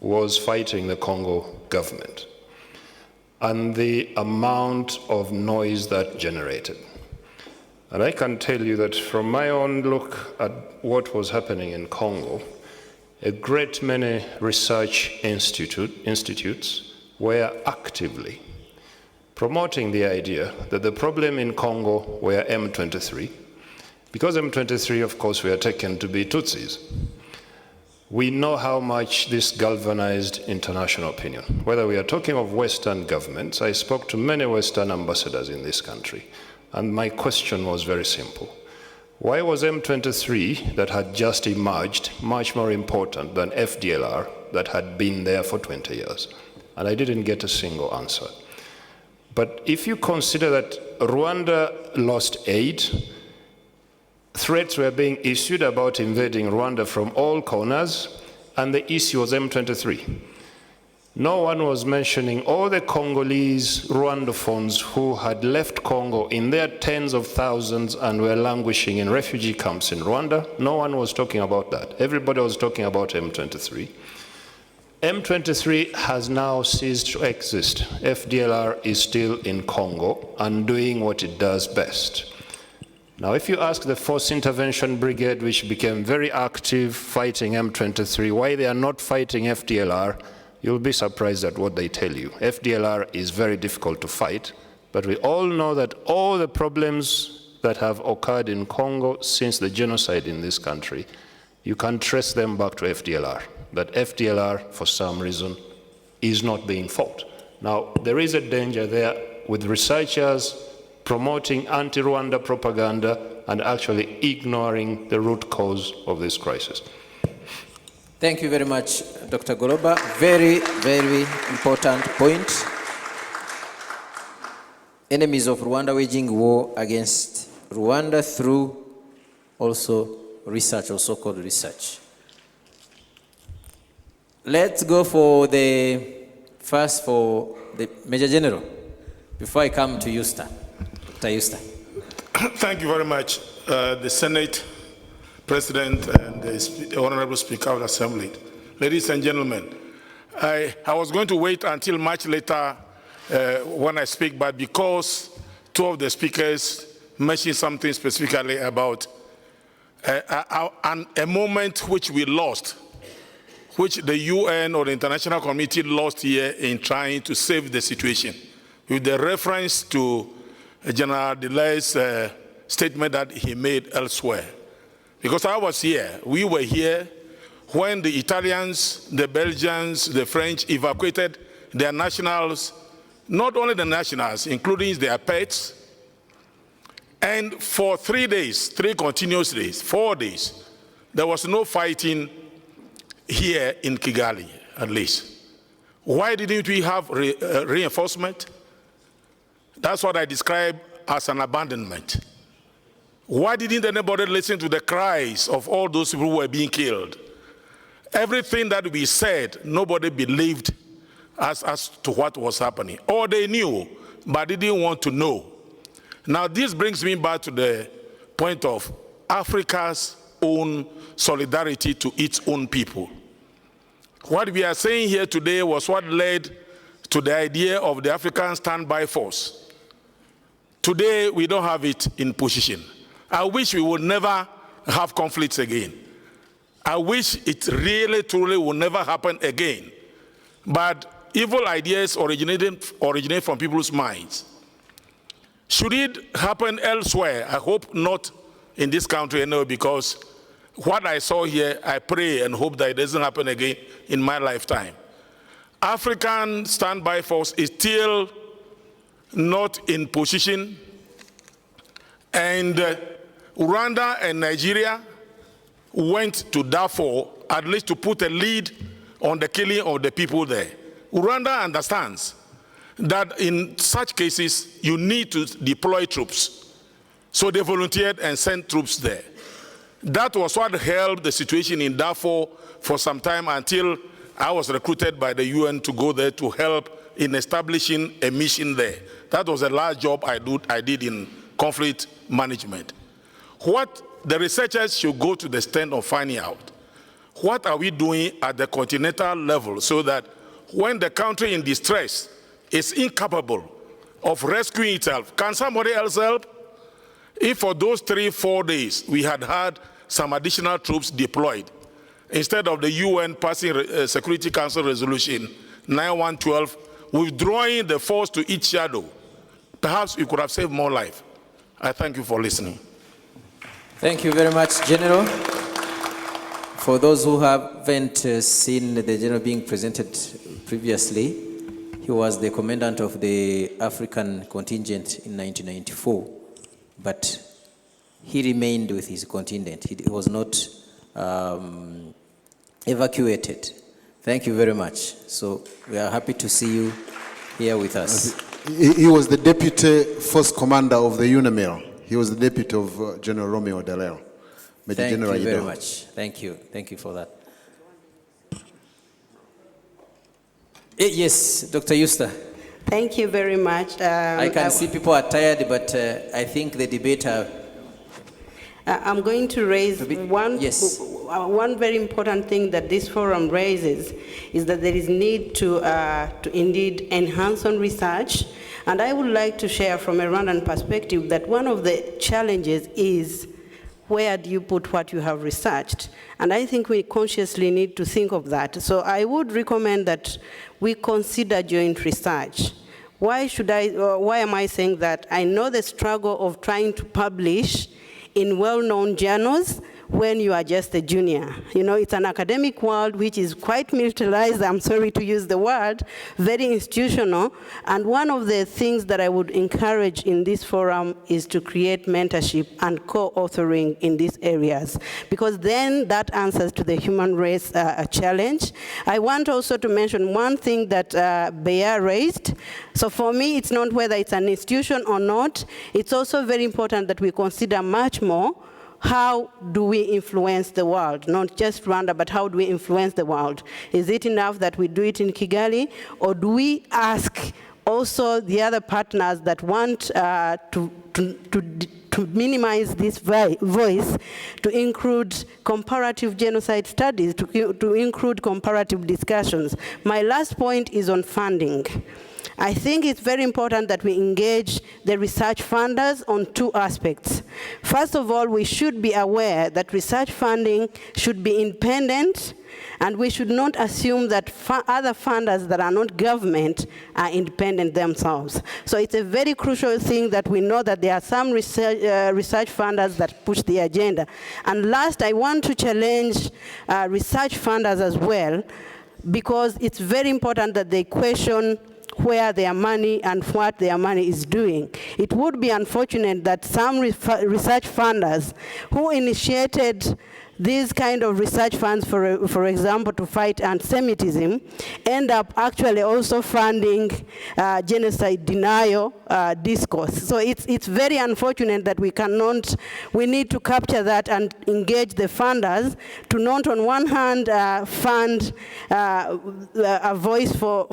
was fighting the Congo government and the amount of noise that generated. And I can tell you that from my own look at what was happening in Congo, a great many research institutes were actively promoting the idea that the problem in Congo were M23, because M23, of course, were taken to be Tutsis. We know how much this galvanized international opinion. Whether we are talking of Western governments, I spoke to many Western ambassadors in this country, and my question was very simple. Why was M23, that had just emerged, much more important than FDLR, that had been there for 20 years? And I didn't get a single answer. But if you consider that Rwanda lost aid, threats were being issued about invading Rwanda from all corners, and the issue was M23. No one was mentioning all the Congolese Rwandophones who had left Congo in their tens of thousands and were languishing in refugee camps in Rwanda. No one was talking about that. Everybody was talking about M23. M23 has now ceased to exist. FDLR is still in Congo and doing what it does best. Now, if you ask the Force Intervention Brigade, which became very active fighting M23, why they are not fighting FDLR, you'll be surprised at what they tell you. FDLR is very difficult to fight, but we all know that all the problems that have occurred in Congo since the genocide in this country, you can trace them back to FDLR. But FDLR, for some reason, is not being fought. Now, there is a danger there with researchers promoting anti-Rwanda propaganda and actually ignoring the root cause of this crisis. Thank you very much, Dr. Goloba. Very, very important point. Enemies of Rwanda waging war against Rwanda through also research, or so-called research. Let's go for the Major General, before I come to Eusta. Dr. Eusta. Thank you very much, the Senate President and the Honorable Speaker of the Assembly. Ladies and gentlemen, I was going to wait until much later when I speak, but because two of the speakers mentioned something specifically about a moment which we lost, which the UN or the international community lost here in trying to save the situation, with the reference to General Delay's statement that he made elsewhere. Because I was here, we were here when the Italians, the Belgians, the French evacuated their nationals, not only the nationals, including their pets, and for 3 days, 3 continuous days, 4 days, there was no fighting here in Kigali, at least. Why didn't we have reinforcement? That's what I describe as an abandonment. Why didn't anybody listen to the cries of all those people who were being killed? Everything that we said, nobody believed as to what was happening. Or they knew, but didn't want to know. Now this brings me back to the point of Africa's own solidarity to its own people. What we are saying here today was what led to the idea of the African Standby Force. Today, we don't have it in position. I wish we would never have conflicts again. I wish it really, truly will never happen again. But evil ideas originate from people's minds. Should it happen elsewhere? I hope not in this country, because what I saw here, I pray and hope that it doesn't happen again in my lifetime. African Standby Force is still not in position, and Rwanda and Nigeria went to Darfur at least to put a lead on the killing of the people there. Rwanda understands that in such cases you need to deploy troops, so they volunteered and sent troops there. That was what held the situation in Darfur for some time until I was recruited by the UN to go there to help in establishing a mission there. That was a large job I did in conflict management. What the researchers should go to the extent of finding out, what are we doing at the continental level so that when the country in distress is incapable of rescuing itself, can somebody else help? If for those 3-4 days we had had some additional troops deployed, instead of the UN passing Security Council Resolution 9112, withdrawing the force to its shadow, perhaps we could have saved more life. I thank you for listening. Thank you very much, General. For those who haven't seen the General being presented previously, he was the commandant of the African contingent in 1994, but he remained with his contingent. He was not evacuated. Thank you very much. So we are happy to see you here with us. He was the deputy force commander of the UNAMIR. He was the deputy of General Romeo Dallaire. Thank you very much. Thank you. Thank you for that. Yes, Dr. Euster. Thank you very much. I can see people are tired, but I think the debate I'm going to raise one very important thing that this forum raises is that there is need to indeed enhance on research. And I would like to share from a Rwandan perspective that one of the challenges is where do you put what you have researched? And I think we consciously need to think of that. So I would recommend that we consider joint research. Why am I saying that? I know the struggle of trying to publish in well-known journals when you are just a junior. You know, it's an academic world which is quite militarized, I'm sorry to use the word, very institutional. And one of the things that I would encourage in this forum is to create mentorship and co-authoring in these areas, because then that answers to the human race challenge. I want also to mention one thing that Beya raised. So for me, it's not whether it's an institution or not. It's also very important that we consider much more how do we influence the world? Not just Rwanda, but how do we influence the world? Is it enough that we do it in Kigali, or do we ask also the other partners that want to minimize this voice, to include comparative genocide studies, to include comparative discussions? My last point is on funding. I think it's very important that we engage the research funders on two aspects. First of all, we should be aware that research funding should be independent, and we should not assume that other funders that are not government are independent themselves. So it's a very crucial thing that we know that there are some research funders that push the agenda. And last, I want to challenge research funders as well, because it's very important that they question where their money and what their money is doing. It would be unfortunate that some research funders who initiated these kind of research funds, for example, to fight anti-Semitism, end up actually also funding genocide denial discourse. So it's very unfortunate that we need to capture that and engage the funders to not on one hand fund a voice for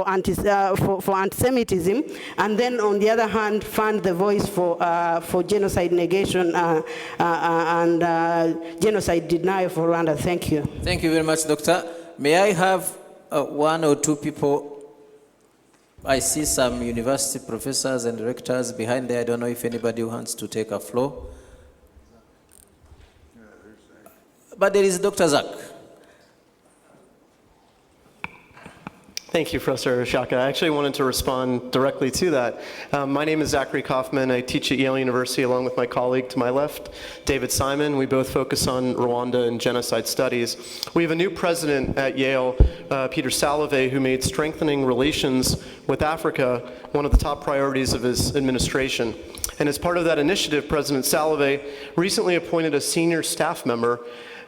anti-Semitism, and then on the other hand fund the voice for genocide negation and genocide denial for Rwanda. Thank you. Thank you very much, Doctor. May I have one or two people? I see some university professors and rectors behind there. I don't know if anybody wants to take a floor. But there is Dr. Zach. Thank you, Professor Shaka. I actually wanted to respond directly to that. My name is Zachary Kaufman. I teach at Yale University along with my colleague to my left, David Simon. We both focus on Rwanda and genocide studies. We have a new president at Yale, Peter Salovey, who made strengthening relations with Africa one of the top priorities of his administration. And as part of that initiative, President Salovey recently appointed a senior staff member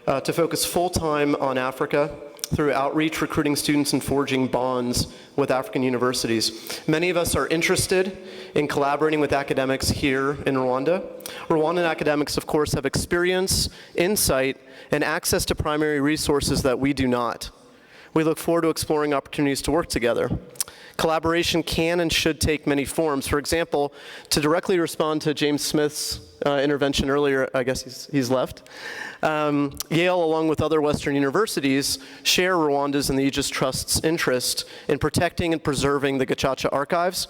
to focus full-time on Africa through outreach, recruiting students, and forging bonds with African universities. Many of us are interested in collaborating with academics here in Rwanda. Rwandan academics, of course, have experience, insight, and access to primary resources that we do not. We look forward to exploring opportunities to work together. Collaboration can and should take many forms. For example, to directly respond to James Smith's intervention earlier, I guess he's left, Yale, along with other Western universities, share Rwanda's and the Aegis Trust's interest in protecting and preserving the Gacaca archives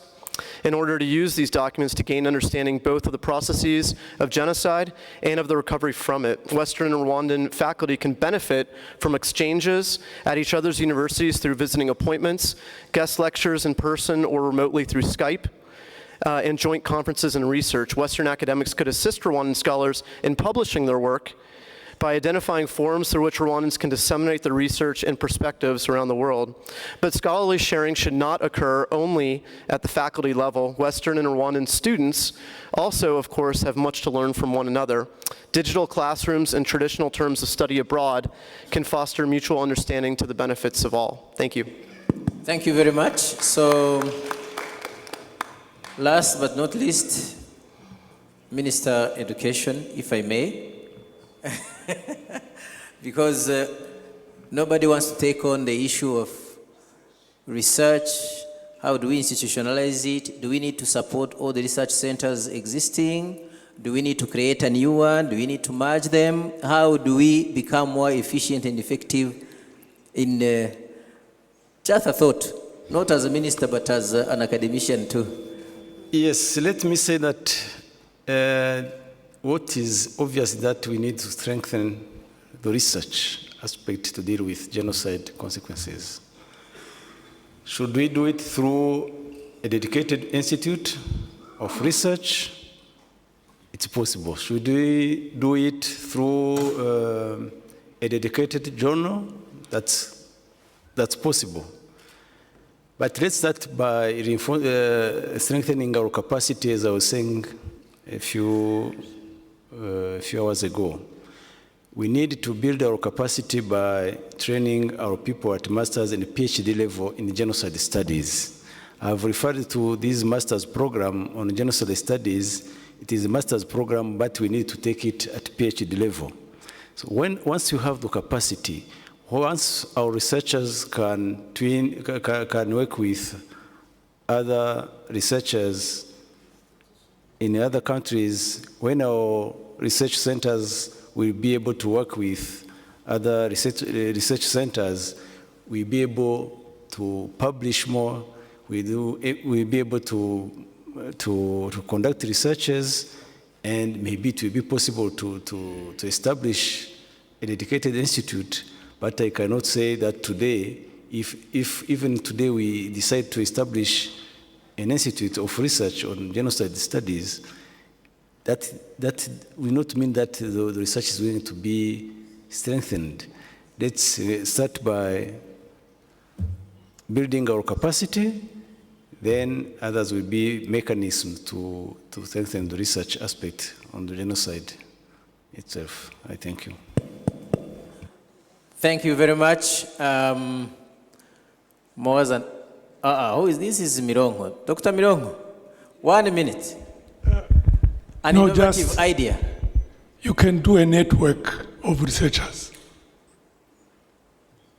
in order to use these documents to gain understanding both of the processes of genocide and of the recovery from it. Western and Rwandan faculty can benefit from exchanges at each other's universities through visiting appointments, guest lectures in person or remotely through Skype, and joint conferences and research. Western academics could assist Rwandan scholars in publishing their work by identifying forums through which Rwandans can disseminate their research and perspectives around the world. But scholarly sharing should not occur only at the faculty level. Western and Rwandan students also, of course, have much to learn from one another. Digital classrooms and traditional terms of study abroad can foster mutual understanding to the benefits of all. Thank you. Thank you very much. So, last but not least, Minister Education, if I may. Because nobody wants to take on the issue of research. How do we institutionalize it? Do we need to support all the research centers existing? Do we need to create a new one? Do we need to merge them? How do we become more efficient and effective in just a thought, not as a minister, but as an academician too? Yes, let me say that what is obvious is that we need to strengthen the research aspect to deal with genocide consequences. Should we do it through a dedicated institute of research? It's possible. Should we do it through a dedicated journal? That's possible. But let's start by strengthening our capacity, as I was saying a few hours ago. We need to build our capacity by training our people at master's and PhD level in genocide studies. I've referred to this master's program on genocide studies. It is a master's program, but we need to take it at PhD level. So once you have the capacity, once our researchers can work with other researchers in other countries, when our research centers will be able to work with other research centers, we'll be able to publish more, we'll be able to conduct researches, and maybe it will be possible to establish a dedicated institute. But I cannot say that today, if even today we decide to establish an institute of research on genocide studies, that will not mean that the research is going to be strengthened. Let's start by building our capacity, then others will be mechanisms to strengthen the research aspect on the genocide itself. I thank you. Thank you very much. More than, who is this? Is Mirongo. Dr. Mirongo, 1 minute. An innovative idea. You can do a network of researchers.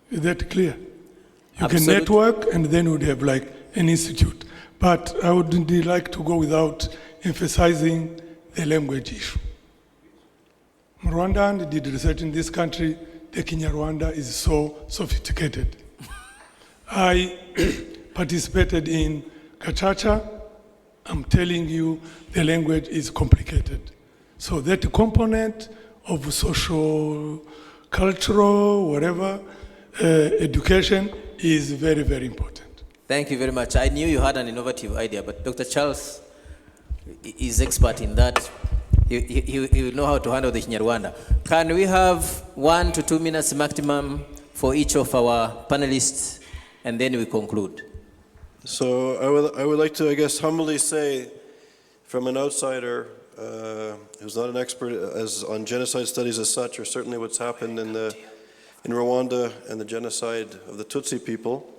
Is that clear? You can network and then we'd have like an institute. But I wouldn't like to go without emphasizing the language issue. Rwanda did research in this country. The Kinyarwanda is so sophisticated. I participated in Gacaca. I'm telling you, the language is complicated. So that component of social, cultural, whatever, education is very, very important. Thank you very much. I knew you had an innovative idea, but Dr. Charles is expert in that. He will know how to handle the Kinyarwanda. Can we have 1 to 2 minutes maximum for each of our panelists, and then we conclude? So I would like to, I guess, humbly say, from an outsider who's not an expert on genocide studies as such, or certainly what's happened in Rwanda and the genocide of the Tutsi people,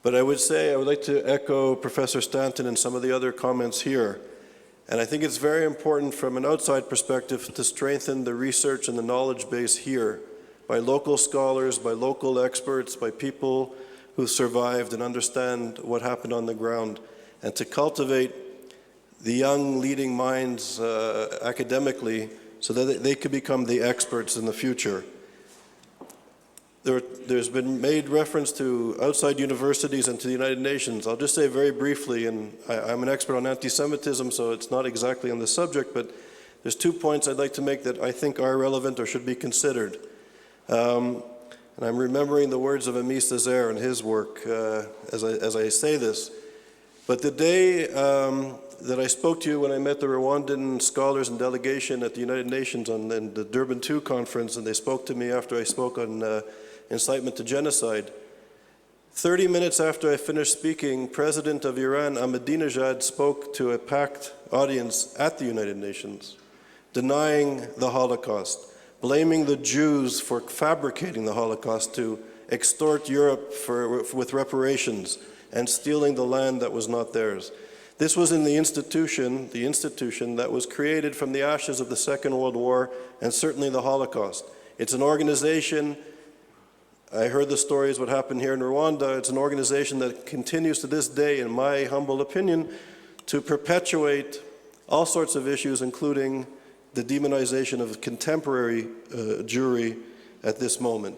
but I would like to echo Professor Stanton and some of the other comments here. And I think it's very important from an outside perspective to strengthen the research and the knowledge base here by local scholars, by local experts, by people who survived and understand what happened on the ground, and to cultivate the young leading minds academically so that they could become the experts in the future. There's been made reference to outside universities and to the United Nations. I'll just say very briefly, and I'm an expert on anti-Semitism, so it's not exactly on the subject, but there's 2 points I'd like to make that I think are relevant or should be considered. And I'm remembering the words of Amis Césaire and his work as I say this. But the day that I spoke to you when I met the Rwandan scholars and delegation at the United Nations on the Durban II conference, and they spoke to me after I spoke on incitement to genocide. 30 minutes after I finished speaking, President of Iran, Ahmadinejad, spoke to a packed audience at the United Nations, denying the Holocaust, blaming the Jews for fabricating the Holocaust to extort Europe with reparations and stealing the land that was not theirs. This was in the institution that was created from the ashes of the Second World War and certainly the Holocaust. It's an organization, I heard the stories what happened here in Rwanda, it's an organization that continues to this day, in my humble opinion, to perpetuate all sorts of issues, including the demonization of contemporary Jewry at this moment.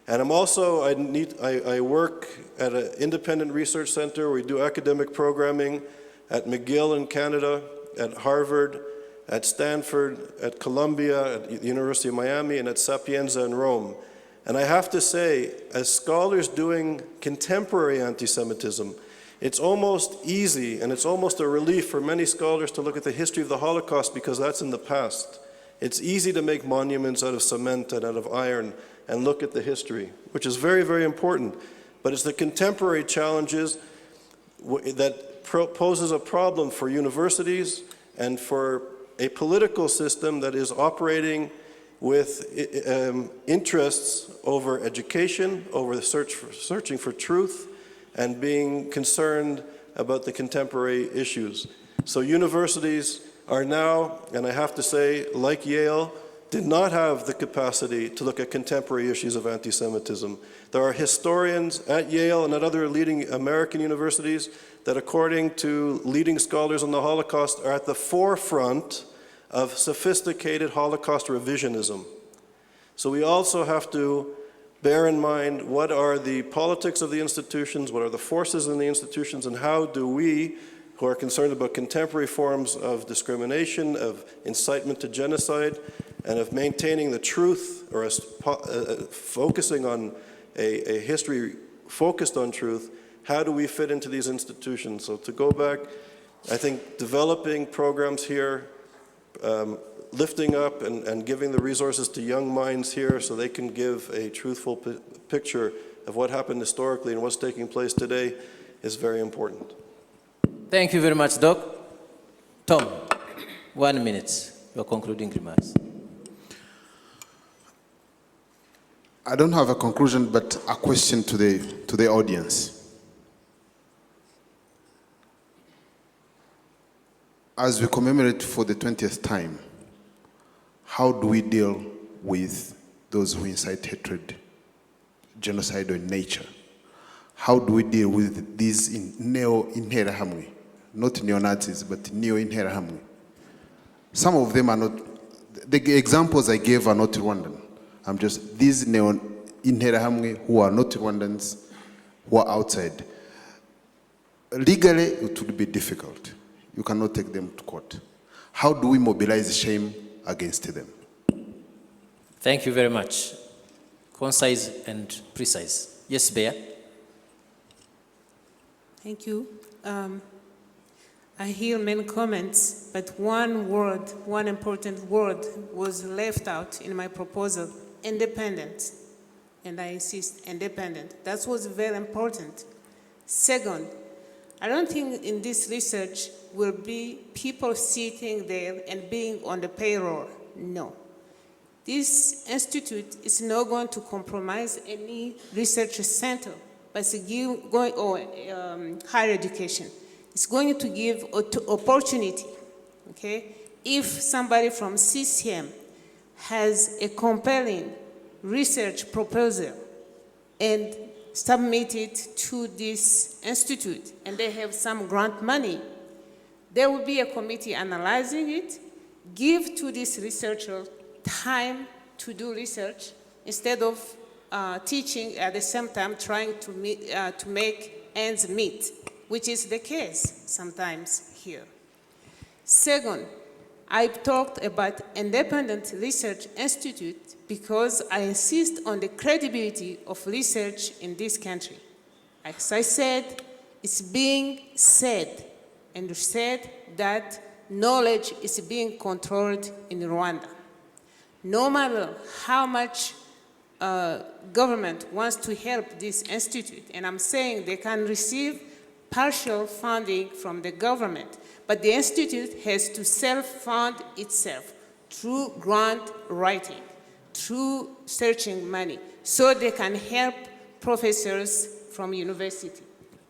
And I work at an independent research center. We do academic programming at McGill in Canada, at Harvard, at Stanford, at Columbia, at the University of Miami, and at Sapienza in Rome. And I have to say, as scholars doing contemporary anti-Semitism, it's almost easy and it's almost a relief for many scholars to look at the history of the Holocaust because that's in the past. It's easy to make monuments out of cement and out of iron and look at the history, which is very, very important. But it's the contemporary challenges that poses a problem for universities and for a political system that is operating with interests over education, over the searching for truth, and being concerned about the contemporary issues. So universities are now, and I have to say, like Yale, did not have the capacity to look at contemporary issues of anti-Semitism. There are historians at Yale and at other leading American universities that, according to leading scholars on the Holocaust, are at the forefront of sophisticated Holocaust revisionism. So we also have to bear in mind what are the politics of the institutions, what are the forces in the institutions, and how do we, who are concerned about contemporary forms of discrimination, of incitement to genocide, and of maintaining the truth, or focusing on a history focused on truth, how do we fit into these institutions? So to go back, I think developing programs here, lifting up and giving the resources to young minds here so they can give a truthful picture of what happened historically and what's taking place today is very important. Thank you very much, Doc. Tom, 1 minute, your concluding remarks. I don't have a conclusion, but a question to the audience. As we commemorate for the 20th time, how do we deal with those who incite hatred, genocide in nature? How do we deal with these neo-Interahamwe? Not neo-Nazis, but neo-Interahamwe. Some of them are not, the examples I gave are not Rwandan. I'm just, these neo-Interahamwe who are not Rwandans, who are outside. Legally, it would be difficult. You cannot take them to court. How do we mobilize shame against them? Thank you very much. Concise and precise. Yes, Bea. Thank you. I hear many comments, but one word, one important word was left out in my proposal, independent. And I insist, independent. That was very important. Second, I don't think in this research will be people sitting there and being on the payroll. No. This institute is not going to compromise any research center, but it's higher education. It's going to give opportunity, okay? If somebody from CCM has a compelling research proposal and submit it to this institute, and they have some grant money, there will be a committee analyzing it, give to this researcher time to do research instead of teaching at the same time trying to make ends meet, which is the case sometimes here. Second, I've talked about independent research institute because I insist on the credibility of research in this country. As I said, it's being said, and said that knowledge is being controlled in Rwanda. No matter how much government wants to help this institute, and I'm saying they can receive partial funding from the government, but the institute has to self-fund itself through grant writing, through searching money, so they can help professors from university.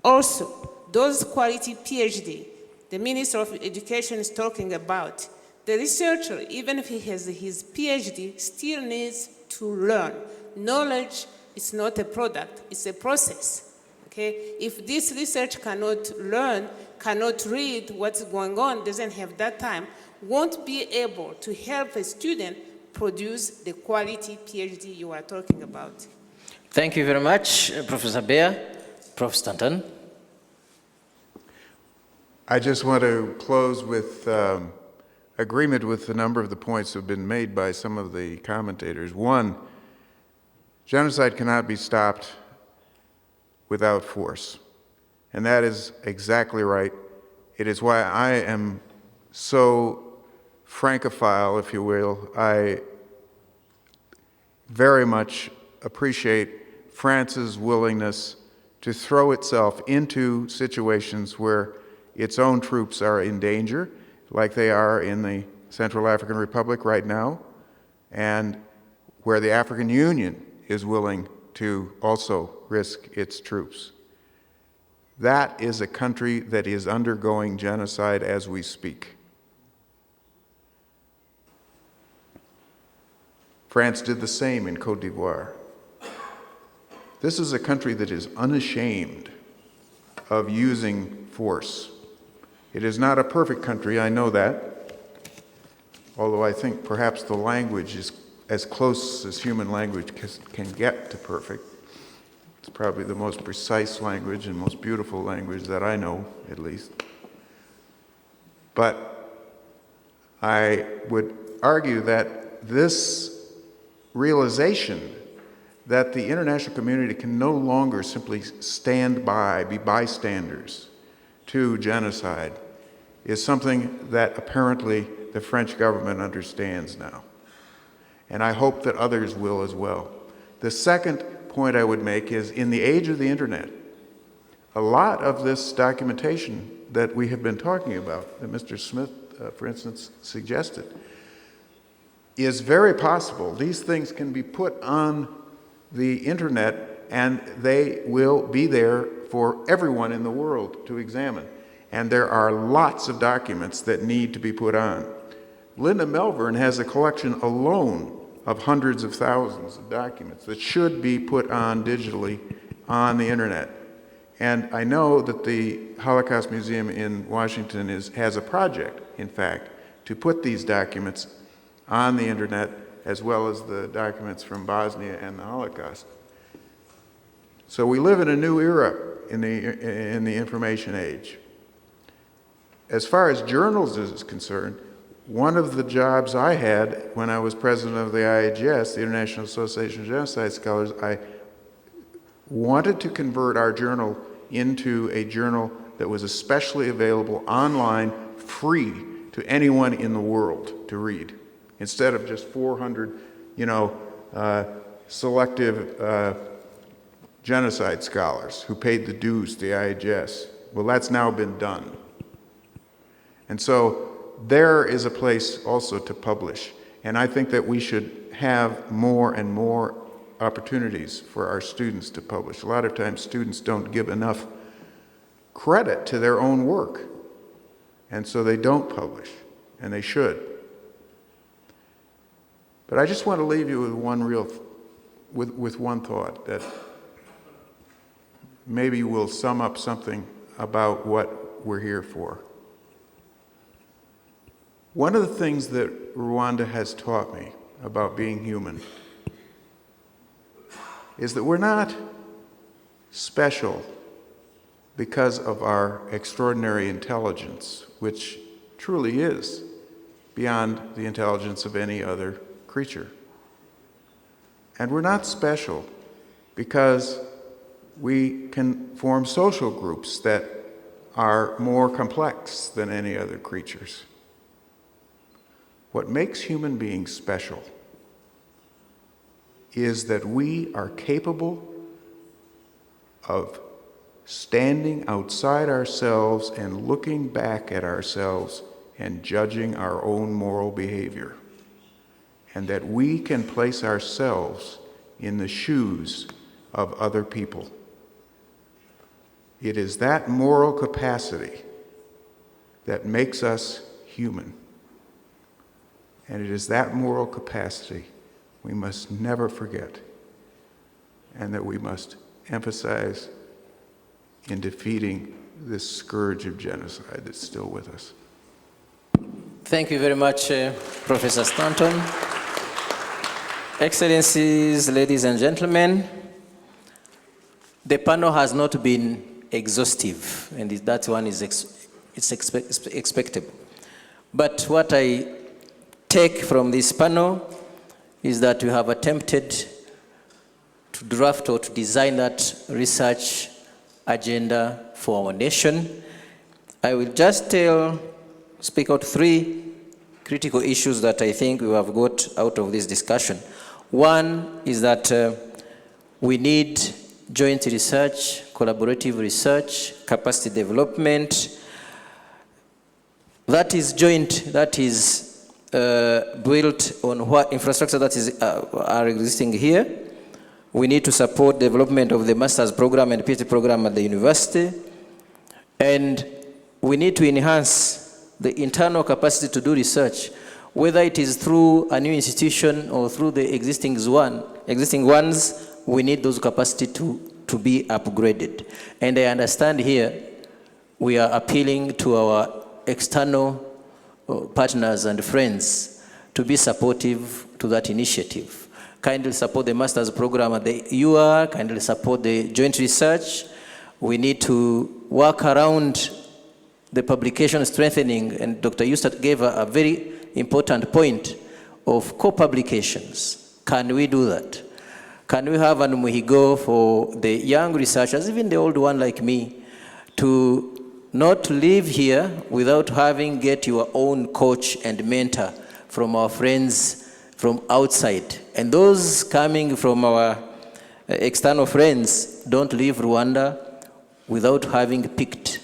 Also, those quality PhD, the Minister of Education is talking about, the researcher, even if he has his PhD, still needs to learn. Knowledge is not a product, it's a process. Okay? If this research cannot learn, cannot read what's going on, doesn't have that time, won't be able to help a student produce the quality PhD you are talking about. Thank you very much, Professor Bea. Prof. Stanton. I just want to close with agreement with a number of the points that have been made by some of the commentators. One, genocide cannot be stopped without force. And that is exactly right. It is why I am so francophile, if you will. I very much appreciate France's willingness to throw itself into situations where its own troops are in danger, like they are in the Central African Republic right now, and where the African Union is willing to also risk its troops. That is a country that is undergoing genocide as we speak. France did the same in Côte d'Ivoire. This is a country that is unashamed of using force. It is not a perfect country, I know that, although I think perhaps the language is as close as human language can get to perfect. It's probably the most precise language and most beautiful language that I know, at least. But I would argue that this realization that the international community can no longer simply stand by, be bystanders to genocide, is something that apparently the French government understands now. And I hope that others will as well. The second point I would make is, in the age of the internet, a lot of this documentation that we have been talking about, that Mr. Smith, for instance, suggested, is very possible. These things can be put on the internet, and they will be there for everyone in the world to examine. And there are lots of documents that need to be put on. Linda Melbourne has a collection alone of hundreds of thousands of documents that should be put on digitally on the internet. And I know that the Holocaust Museum in Washington has a project, in fact, to put these documents on the internet, as well as the documents from Bosnia and the Holocaust. So we live in a new era in the information age. As far as journals is concerned, one of the jobs I had when I was president of the IAGS, the International Association of Genocide Scholars, I wanted to convert our journal into a journal that was especially available online, free to anyone in the world to read, instead of just 400, selective genocide scholars who paid the dues to the IAGS. Well, that's now been done. And so there is a place also to publish. And I think that we should have more and more opportunities for our students to publish. A lot of times students don't give enough credit to their own work. And so they don't publish, and they should. But I just want to leave you with one thought that maybe will sum up something about what we're here for. One of the things that Rwanda has taught me about being human is that we're not special because of our extraordinary intelligence, which truly is beyond the intelligence of any other creature. And we're not special because we can form social groups that are more complex than any other creatures. What makes human beings special is that we are capable of standing outside ourselves and looking back at ourselves and judging our own moral behavior, and that we can place ourselves in the shoes of other people. It is that moral capacity that makes us human. And it is that moral capacity we must never forget, and that we must emphasize in defeating this scourge of genocide that's still with us. Thank you very much, Professor Stanton. Excellencies, ladies and gentlemen, the panel has not been exhaustive, and that one is expectable. But what I take from this panel is that we have attempted to draft or to design that research agenda for our nation. I will just speak out 3 critical issues that I think we have got out of this discussion. One is that we need joint research, collaborative research, capacity development. That is joint, that is built on what infrastructure that is are existing here. We need to support development of the master's program and PhD program at the university. And we need to enhance the internal capacity to do research, whether it is through a new institution or through the existing ones. We need those capacity to be upgraded. And I understand here we are appealing to our external partners and friends to be supportive to that initiative. Kindly support the master's program at the UR, kindly support the joint research. We need to work around the publication strengthening, and Dr. Eustace gave a very important point of co-publications. Can we do that? Can we have an muhigo for the young researchers, even the old one like me, to not live here without having get your own coach and mentor from our friends from outside. And those coming from our external friends don't leave Rwanda without having picked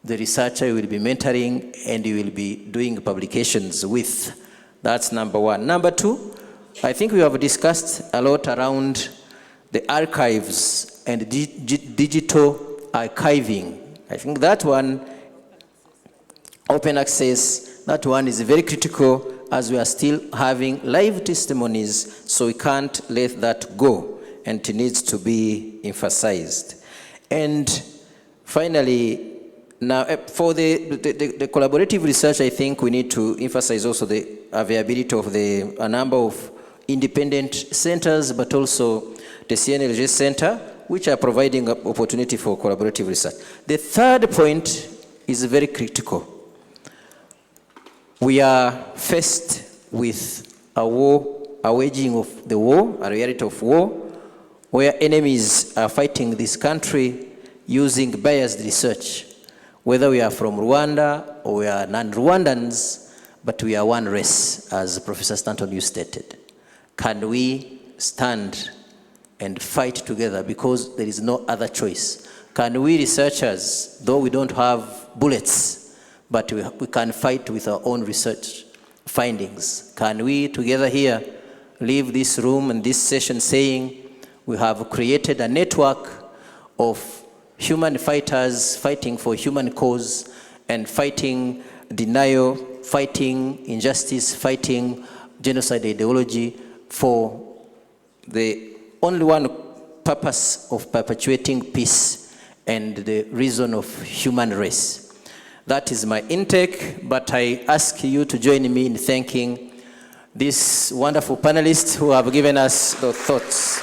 the researcher you will be mentoring and you will be doing publications with. That's number one. Number two, I think we have discussed a lot around the archives and digital archiving. I think that one, open access, that one is very critical as we are still having live testimonies, so we can't let that go, and it needs to be emphasized. And finally, now for the collaborative research, I think we need to emphasize also the availability of a number of independent centers, but also the CNLG Center, which are providing opportunity for collaborative research. The third point is very critical. We are faced with a war, a waging of the war, a reality of war, where enemies are fighting this country using biased research. Whether we are from Rwanda or we are non-Rwandans, but we are one race, as Professor Stanton you stated. Can we stand and fight together because there is no other choice? Can we researchers, though we don't have bullets, but we can fight with our own research findings? Can we together here leave this room and this session saying we have created a network of human fighters fighting for human cause and fighting denial, fighting injustice, fighting genocide ideology for the only one purpose of perpetuating peace and the reason of human race? That is my intake, but I ask you to join me in thanking these wonderful panelists who have given us the thoughts.